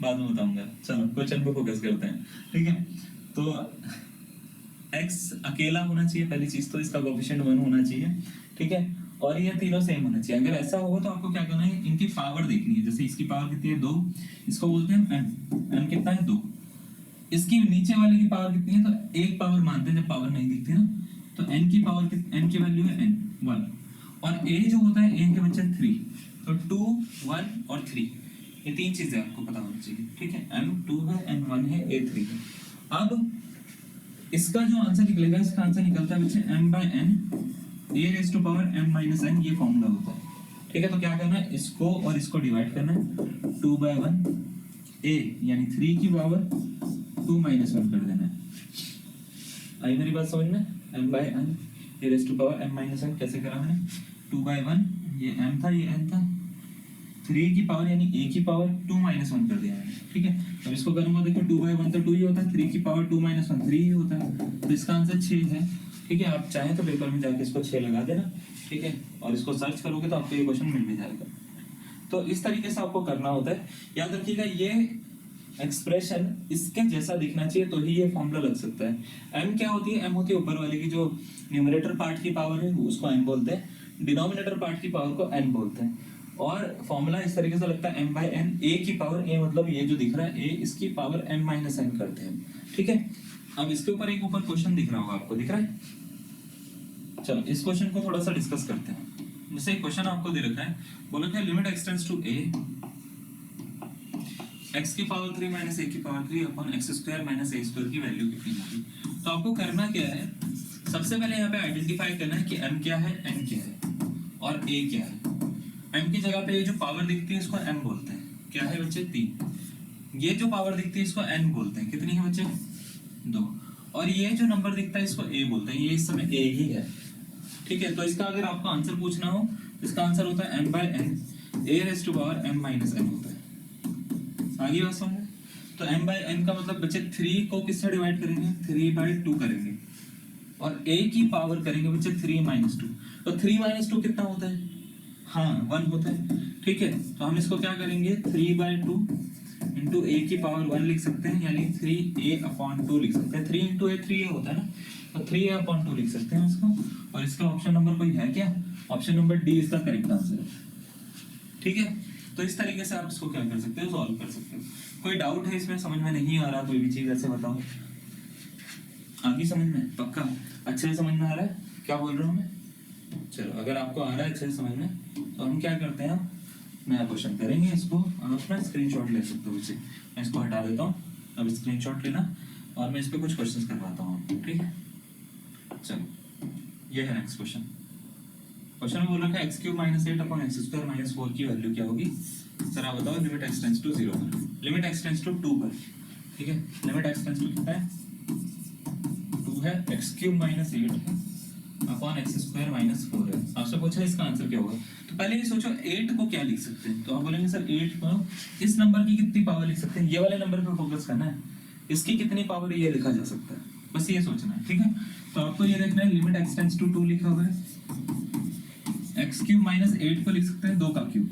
बाद में बताऊंगा। चलो क्वेश्चन पे फोकस करते हैं, ठीक है। तो x अकेला होना चाहिए पहली चीज, तो इसका कोएफिशिएंट 1 होना चाहिए, ठीक है। और ये तीनों सेम होना चाहिए। अगर ऐसा होगा तो आपको क्या करना है, इनकी पावर देखनी है। जैसे इसकी पावर कितनी है? 2, इसको बोलते हैं m, m कितना है? 2। इसकी नीचे वाले की पावर कितनी है? तो एक पावर मानते हैं जब पावर नहीं दिखती ना, तो n की पावर n की वैल्यू है n 1, और a जो होता है a के बच्चे 3, तो 2 1 और 3, ये 3 चीजें आपको पता होनी चाहिए, ठीक है। m 2 है, n 1 है, a 3 है। अब इसका जो आंसर निकलेगा, इसका आंसर निकलता है बच्चे m by n a raised to power m minus n, ये फॉर्मूला होता है, ठीक है। तो क्या करना है, इसको और इसको डिवाइड करना है, 2 by 1 a यानी 3 की पावर 2 minus 1 कर देना है। आई मेरी बात समझ में? m by n a raised to power m minus n कैसे करा मैंने? 2 by 1, ये m था, ये n था, 3 की पावर यानी a की पावर 2 minus 1 कर दिया मैंने, ठीक है। अब इसको करूंगा, देखो 2 by 1 तो 2 ही होता है, 3 की पावर 2 minus 1 3 ही होता है, तो इसका आंसर 6 है, ठीक है। आप चाहें तो पेपर में जाके इसको 6 लगा देना, ठीक है, और इसको सर्च करोगे तो आपको ये क्वेश्चन मिल भी जाएगा। तो इस तरीके से आपको करना होता है। याद रखिएगा ये एक्सप्रेशन इसके जैसा दिखना चाहिए तो ही ये फॉर्मूला लग सकता है। m क्या होती है? m होती है ऊपर वाले की जो न्यूमरेटर पार्ट की पावर है उसको m बोलते हैं, डिनोमिनेटर पार्ट की पावर को n बोलते हैं। और फॉर्मूला इस तरीके से लगता है m by n, a की पावर a मतलब ये जो दिख रहा है a, इसकी पावर m minus n करते हैं, ठीक है। अब इसके ऊपर एक ऊपर क्वेश्चन दिख रहा होगा आपको, दिख रहा है? चलो इस क्वेश्चन को थोड़ा सा डिस्कस करते हैं। जैसे क्वेश्चन आपको दे रखा है, बोला क्या limit x tends to a x की पावर 3 माइनस a की power 3 upon x square minus a square की वैल्यू कितनी होगी। तो आपको करना क्या है, सबसे पहले यहाँ पे आइडेंटिफाई करना है कि m क्या है, n क्या है और a क्या है। m की जगह पे ये जो पावर दिखती है इसको m बोलते हैं, क्या है बच्चे? 3। ये जो पावर दिखती है इसको n बोलते हैं, कितनी है बच्चे? 2। और ये जो नंबर दिखता है इसको a बोलते हैं, ये इस समय a ही है, ठीक है। तो इसका अगर आपको आंसर पूछना हो, इसका आंसर होता है m by n a raised to power m minus n होता है। आगे बात समझ? तो m by n का मतलब बच्चे 3 को किससे डिवाइड करेंगे? 3 by 2 करेंगे, और a की पावर करेंगे बच्चे 3 minus 2। तो 3 minus 2 कितना होता है? हाँ 1 होता है, ठीक है। तो हम इसको क्या करेंगे, 3 by 2 इंटू a की पावर 1 लिख सकते हैं, यानी 3a अपॉन 2 लिख सकते हैं। 3 इंटू a 3a होता है ना, तो 3a अपॉन 2 लिख सकते हैं इसको। और इसका ऑप्शन नंबर कोई है क्या? ऑप्शन नंबर डी इसका करेक्ट आंसर है, ठीक है। तो इस तरीके से आप इसको क्या कर सकते हो, सॉल्व कर सकते हो। कोई डाउट है इसमें, समझ में नहीं आ रहा कोई भी चीज ऐसे बताओ। आगे समझ में? पक्का अच्छे से समझ में आ रहा है क्या बोल रहा हूँ मैं? चलो अगर आपको आ रहा है अच्छे से समझ में, तो हम क्या करते हैं, नया क्वेश्चन करेंगे। इसको आप अपना स्क्रीनशॉट ले सकते हो, इसे मैं इसको हटा देता हूँ। अब स्क्रीनशॉट लेना और मैं इस पर कुछ क्वेश्चन करवाता हूँ, ठीक है। चलो ये है नेक्स्ट क्वेश्चन। क्वेश्चन में बोल रखा है x³ - 8 अपॉन x² - 4 की वैल्यू क्या होगी। सर आप बताओ, लिमिट x टेंड्स टू 0 पर, लिमिट x टेंड्स टू 2 पर, ठीक है। लिमिट x टेंड्स टू कितना है? 2 है, x³ - 8 है अपॉन x² - 4 है। आपसे पूछा इसका आंसर क्या होगा, तो पहले ये सोचो 8 को क्या लिख सकते हैं। तो आप बोलेंगे सर 8 को इस नंबर की कितनी पावर लिख सकते हैं, ये वाले नंबर पे फोकस करना है, इसकी कितनी पावर ये लिखा जा सकता है, बस ये सोचना है, ठीक है। तो आपको ये देखना है, लिमिट x टेंड्स टू 2 लिखा हुआ है, x³ - 8 को लिख सकते हैं 2 का क्यूब,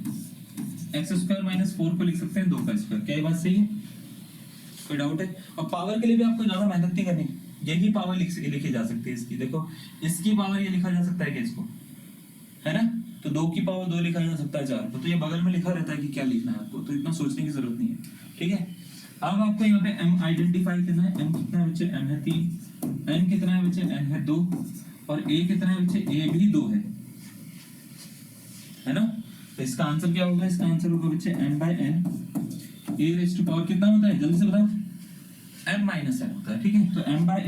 x² - 4 को लिख सकते हैं 2 का स्क्वायर। क्या ये बात सही है? कोई डाउट है? और पावर के लिए भी आपको ज्यादा मेहनत नहीं करनी, यही पावर लिखी जा सकती है इसकी। देखो इसकी पावर ये लिखा जा सकता है कि इसको, है ना, तो 2 की पावर 2 लिखा जा सकता है 4 को, तो ये बगल में लिखा रहता है कि क्या लिखना है आपको, तो इतना सोचने की जरूरत नहीं है, ठीक है। अब आपको यहाँ पे m आइडेंटिफाई करना है। m कितना है बच्चे? m है 3, n कितना है बच्चे? n है 2, और a कितना है बच्चे? a भी 2 है ना। तो इसका आंसर क्या होगा? इसका आंसर होगा बच्चे m by n a raise to power कितना होता है जल्दी से बताओ, m माइनस n होता है, ठीक है। तो m बाय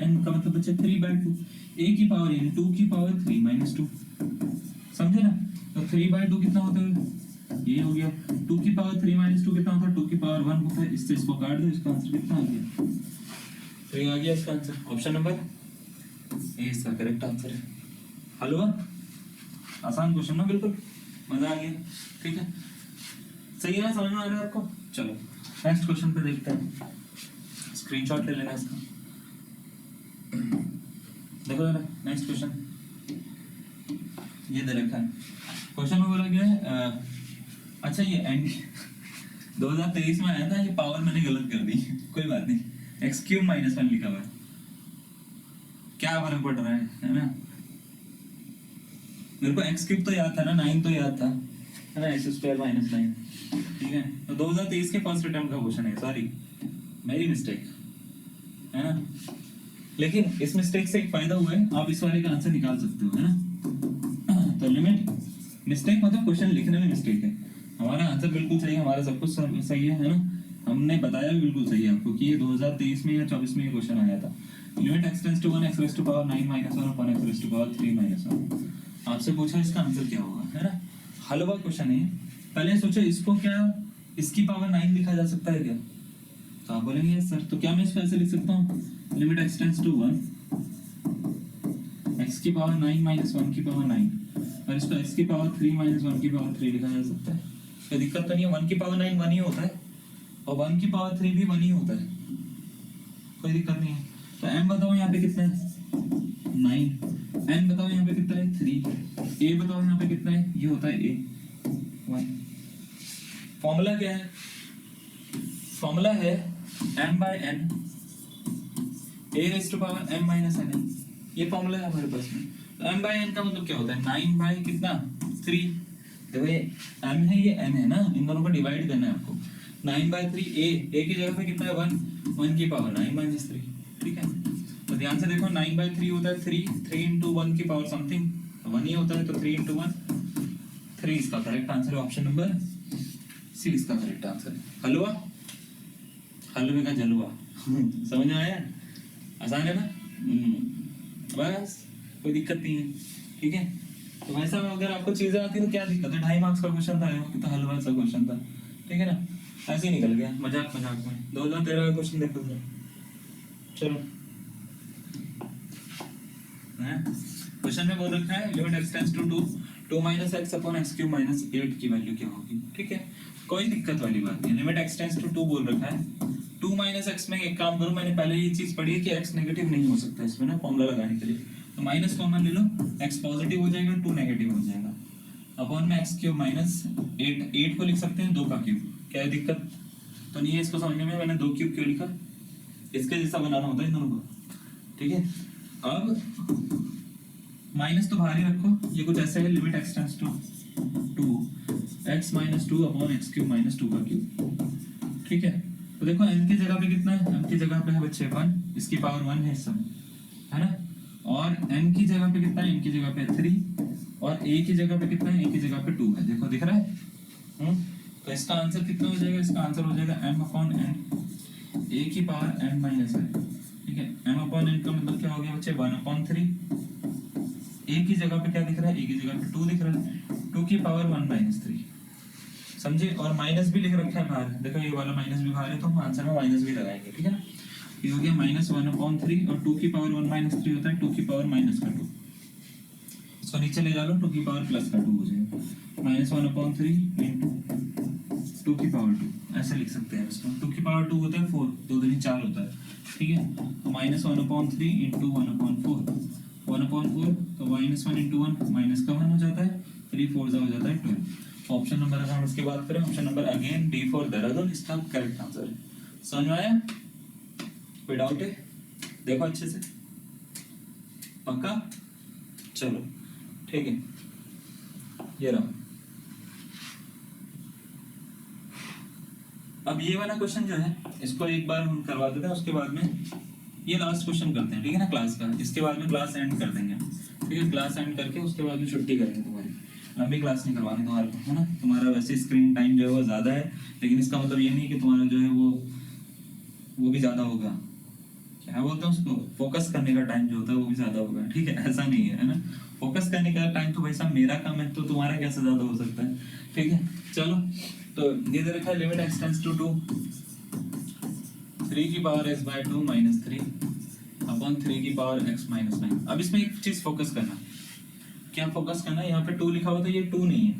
n का मतलब बच्चे 3/2, a की पावर n 2 की पावर 3 माइनस 2, समझे ना। तो 3/2 कितना होता है, ये हो गया। 2 की पावर 3 माइनस 2 कितना होता है, 2 की पावर 1 होता है। इससे इसको काट दो, इसका आंसर कितना आ गया, 3 आ गया इसका आंसर। ऑप्शन नंबर ए इसका करेक्ट आंसर है। हल हुआ, आसान क्वेश्चन ना, बिल्कुल मजा आ गया, ठीक है। सही है ना, समझ में आ रहा है आपको। चलो नेक्स्ट क्वेश्चन पे देखते हैं, स्क्रीनशॉट ले लेना इसका। देखो जरा नेक्स्ट क्वेश्चन, ये दे रखा है। क्वेश्चन में बोला गया है अच्छा ये एंड 2023 में आया था, ये पावर मैंने गलत कर दी, कोई बात नहीं। एक्स क्यूब माइनस 1 लिखा हुआ है, क्या फर्क पड़ रहा है ना। मेरे को एक्स क्यूब तो याद था ना, 9 तो याद था, है ना, एक्स स्क्वायर माइनस 9, ठीक है। तो 2023 के फर्स्ट अटेम्प्ट का क्वेश्चन है, सॉरी मेरी मिस्टेक है ना। लेकिन इस मिस्टेक से एक फायदा हुआ है, आप इस वाले का आंसर निकाल सकते हो, है ना। तो लिमिट मिस्टेक मतलब क्वेश्चन लिखने में मिस्टेक है, हमारा आंसर बिल्कुल सही है, हमारा सब कुछ सही है ना। हमने बताया भी बिल्कुल सही है आपको कि ये 2023 में या 24 में ये क्वेश्चन आया था। Limit x tends to 1 x raise to power 9 minus 1 upon x raise to power 3 minus 1। आपसे पूछा इसका आंसर क्या होगा, है ना। हल हुआ क्वेश्चन है। पहले सोचो इसको क्या इसकी पावर 9 लिखा जा सकता है क्या, तो आप बोलेंगे सर, तो क्या मैं इसको ऐसे लिख सकता हूँ, limit x tends to 1 x की पावर 9 माइनस 1 की पावर 9, और इसको x की पावर 3 माइनस 1 की पावर 3 लिखा जा सकता है। कोई दिक्कत तो नहीं है, 1 की पावर 9 1 ही होता है और 1 की पावर 3 भी 1 ही होता है, कोई दिक्कत नहीं है। तो m बताओ यहाँ पे कितना है 9, n बताओ यहाँ पे कितना है 3, a बताओ यहाँ पे कितना है, ये होता है a 1। फॉर्मूला क्या है, फॉर्मूला है m by n a raise to power m minus n, ये फॉर्मूला है हमारे पास में। तो m बाय n का मतलब क्या होता है, 9 बाय कितना 3, देखो ये m है ये n है ना, इन दोनों को डिवाइड करना है आपको। 9 बाय 3 a की जगह पे कितना है 1 की पावर 9 माइनस 3, ठीक है। तो ध्यान से देखो 9 बाय 3 होता है 3 इंटू 1 की पावर समथिंग 1 ही होता है, तो 3 इंटू 1 3 इसका करेक्ट आंसर है। ऑप्शन नंबर सी इसका करेक्ट आंसर है। हलवा हलवे का जलवा समझ में आया, आसान है ना। बस कोई दिक्कत नहीं है, ठीक है। तो वैसा अगर आपको चीजें आती तो क्या दिक्कत है, 2.5 मार्क्स का क्वेश्चन था, तो हलवा सा क्वेश्चन था, ठीक है ना। ऐसे ही निकल गया, मजाक मजाक में। 2013 का क्वेश्चन देखो जरा, चलो। क्वेश्चन में बोल रखा है limit x tends to 2 minus x upon x cube minus 8 की वैल्यू क्या होगी, ठीक है। कोई दिक्कत वाली बात नहीं, लिमिट x टेंड्स टू 2 बोल रखा है। 2 माइनस x में एक काम करो, मैंने पहले ये चीज पढ़ी है कि x नेगेटिव नहीं हो सकता इसमें ना, फॉर्मूला लगाने के लिए। तो माइनस कॉमन ले लो, x पॉजिटिव हो जाएगा 2 नेगेटिव हो जाएगा, अपॉन में x क्यूब माइनस 8 को लिख सकते हैं 2 का क्यूब, क्या है दिक्कत तो नहीं है इसको समझने में। मैंने 2 क्यूब क्यों लिखा, इसके जैसा बनाना होता है इन दोनों को, ठीक है। अब माइनस तो बाहर ही रखो, ये कुछ ऐसे है, limit x tends to 2 x minus 2 upon x cube minus 2 का क्यूब, ठीक है। तो देखो n की जगह पे कितना है, m की जगह पे है बच्चे 1, इसकी पावर 1 है इस समय, है ना। और n की जगह पे कितना है, n की जगह पे 3, और a की जगह पे कितना है, a की जगह पे 2 है, देखो दिख रहा है। तो इसका आंसर कितना हो जाएगा, इसका आंसर हो जाएगा m अपॉन n, a की पावर n माइनस है, ठीक है। m अपॉन n का मतलब क्या हो गया बच्चे 1 अपॉन 3, a की जगह पे क्या दिख रहा है, a की जगह पे 2 दिख रहा है, 2 की पावर 1 माइनस 3, समझे। और माइनस भी लिख रखा है बाहर, देखो ये वाला माइनस भी बाहर है, तो हम आंसर में माइनस भी लगाएंगे, ठीक है ना। ये हो गया माइनस 1 अपॉन 3, और 2 की पावर 1 माइनस 3 होता है 2 की पावर माइनस का 2, इसको नीचे ले जा लो, 2 की पावर प्लस का 2 हो जाएगा। माइनस 1 अपॉन 3 इंटू 2 की पावर 2, ऐसे लिख सकते हैं इसको। 2 की पावर 2 होता है 4, 2 दूनी 4 होता है, ठीक है। तो minus 1 upon 3 into 1 upon 4, 1 upon 4, तो माइनस 1 इंटू 1 माइनस का 1 हो जाता है, 3 4 हो जाता है 12। ऑप्शन नंबर अगर हम इसकी बात करें, option number again D for Dehradun इसका करेक्ट आंसर है। समझ में आया, कोई डाउट है, देखो अच्छे से, पक्का, चलो ठीक है। ये रहा, अब ये वाला क्वेश्चन जो है इसको एक बार हम करवा देते हैं, उसके बाद में ये लास्ट क्वेश्चन करते हैं, ठीक है ना, क्लास का। इसके बाद में क्लास एंड कर देंगे, ठीक है। क्लास एंड करके उसके बाद में छुट्टी करेंगे तुम्हारी। लंबी क्लास नहीं करवानी तुम्हारे को, है ना। तुम्हारा वैसे स्क्रीन टाइम जो है वो ज्यादा है, लेकिन इसका मतलब ये नहीं कि तुम्हारा जो है वो भी ज्यादा होगा। क्या बोलते हैं उसको, फोकस करने का टाइम जो होता है वो भी ज्यादा होगा, ठीक है, ऐसा नहीं है ना। फोकस करने का टाइम तो भाई साहब मेरा काम है, तो तुम्हारा कैसे ज्यादा हो सकता है, ठीक है। चलो, तो ये दे रखा है लिमिट x टेंड्स टू 2 3 की power x by 2 minus 3 upon 3 की पावर x माइनस 9। अब इसमें एक चीज फोकस करना, क्या फोकस करना है, यहाँ पे 2 लिखा हुआ था, ये 2 नहीं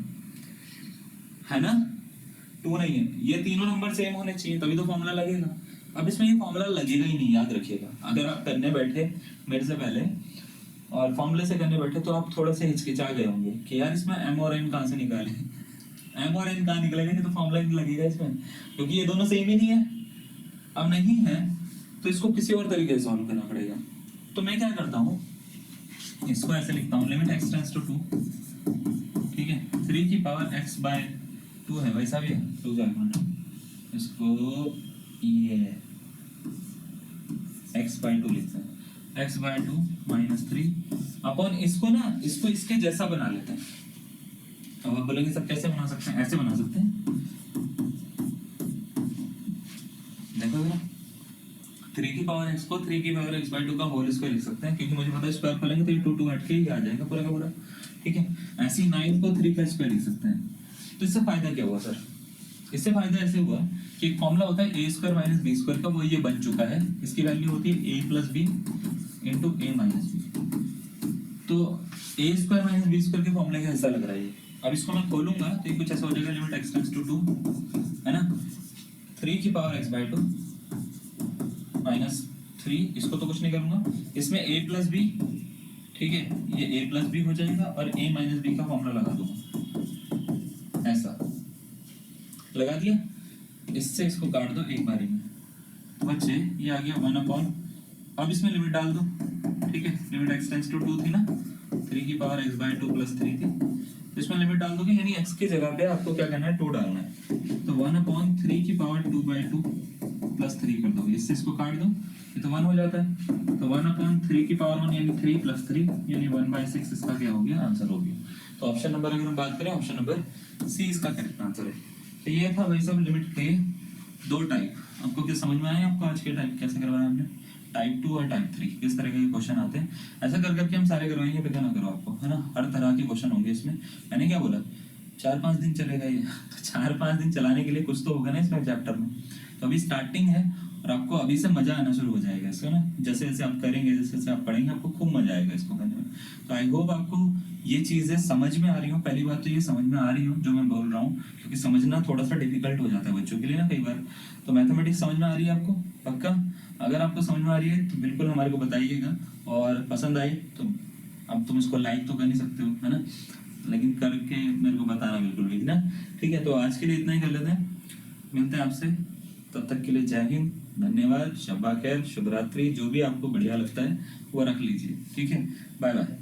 है ना, 2 नहीं है, ये तीनों नंबर सेम होने चाहिए तभी तो फॉर्मूला लगेगा। अब इसमें ये फॉर्मूला लगेगा ही नहीं, याद रखिएगा। अगर आप करने बैठे मेरे से पहले और फॉर्मूले से करने बैठे तो आप थोड़ा सा हिचकिचा गए होंगे कि यार इसमें m और n कहाँ से निकाले, m और n कहाँ निकलेगा, नहीं तो फॉर्मूला नहीं लगेगा इसमें, क्योंकि ये दोनों सेम ही नहीं है। अब नहीं है तो इसको किसी और तरीके से सॉल्व करना पड़ेगा। तो मैं क्या करता हूँ, इसको ऐसे लिखता हूँ, लिमिट x टेंड्स टू 2, ठीक है, 3 की पावर x बाय 2 है भाई साहब, ये 2 जाएगा, इसको ये x बाय 2 लिखते हैं, x बाय 2 माइनस 3 अपॉन इसको ना, इसको इसके जैसा बना लेते हैं। अब आप बोलेंगे सब कैसे बना सकते हैं, ऐसे बना सकते हैं, देखो जरा, 3 की पावर x को 3 की पावर x बाय 2 का होल स्क्वायर लिख सकते हैं, क्योंकि मुझे पता है स्क्वायर खोलेंगे तो ये 2 हट के ही आ जाएगा पूरा का पूरा, ठीक है। ऐसे ही 9 को 3 का स्क्वायर लिख सकते हैं। तो इससे फायदा क्या हुआ सर, इससे फायदा ऐसे हुआ कि एक फॉर्मूला होता है ए स्क्वायर माइनस बी स्क्वायर का, वो ये बन चुका है, इसकी वैल्यू होती है a plus b into a minus b. तो a square minus b square के फॉर्मूले का हिस्सा लग रहा है ये। अब इसको मैं खोलूंगा तो ये कुछ ऐसा हो जाएगा, लिमिट x टेंड्स टू 2, है ना, 3 की पावर x बाय 2 माइनस 3, इसको तो कुछ नहीं करूंगा, इसमें a प्लस बी, ठीक है, ये a प्लस बी हो जाएगा और a माइनस बी का फॉर्मूला लगा दूंगा, ऐसा लगा दिया। इससे इसको काट दो एक बारी में, तो बच्चे ये आ गया 1 अपॉन, अब इसमें लिमिट डाल दो, ठीक है, लिमिट x टेंड्स टू 2 थी ना, 3 की पावर x बाय 2 प्लस 3 थी, तो इसमें लिमिट डाल दोगे, यानी x की जगह पे आपको क्या करना है, 2 डालना है, तो 1 अपॉन 3 की पावर 2 बाय 2 प्लस 3 कर दोगे, इससे इसको काट दो, ये तो 1 हो जाता है, तो 1 अपॉन 3 की पावर 1 यानी 3 प्लस 3 यानी 1/6, इसका क्या हो गया, आंसर हो गया। तो ऑप्शन नंबर अगर हम बात करें, ऑप्शन नंबर सी इसका करेक्ट आंसर है। तो ये था भाई सब लिमिट के 2 टाइप। आपको क्या समझ में आया, आपको आज के टाइप कैसे करवाया हमने, टाइप 2 और टाइप 3 किस तरह के क्वेश्चन आते हैं, ऐसा कर करके हम सारे करवाएंगे, फिक्र ना करो आपको, है ना। हर तरह के क्वेश्चन होंगे इसमें। मैंने क्या बोला, 4-5 दिन चलेगा ये, तो 4-5 दिन चलाने के लिए कुछ तो होगा ना इसमें चैप्टर में। तो अभी स्टार्टिंग है और आपको अभी से मजा आना शुरू हो जाएगा इसको ना, जैसे जैसे आप करेंगे, जैसे जैसे आप पढ़ेंगे, आपको खूब मजा आएगा इसको करने में। तो आई होप आपको ये चीजें समझ में आ रही हो। पहली बात तो ये समझ में आ रही हो जो मैं बोल रहा हूँ, क्योंकि समझना थोड़ा सा डिफिकल्ट हो जाता है बच्चों के लिए ना कई बार। तो मैथमेटिक्स समझ में आ रही है आपको पक्का? अगर आपको समझ में आ रही है तो बिल्कुल हमारे को बताइएगा, और पसंद आई तो अब तुम इसको लाइक तो कर नहीं सकते हो, है ना, लेकिन करके मेरे को बताना बिल्कुल भी ना, ठीक है। तो आज के लिए इतना ही कर लेते हैं, मिलते हैं आपसे, तब तक के लिए जय हिंद, धन्यवाद, शब्बा खैर, शुभ रात्रि, जो भी आपको बढ़िया लगता है वो रख लीजिए, ठीक है, बाय बाय।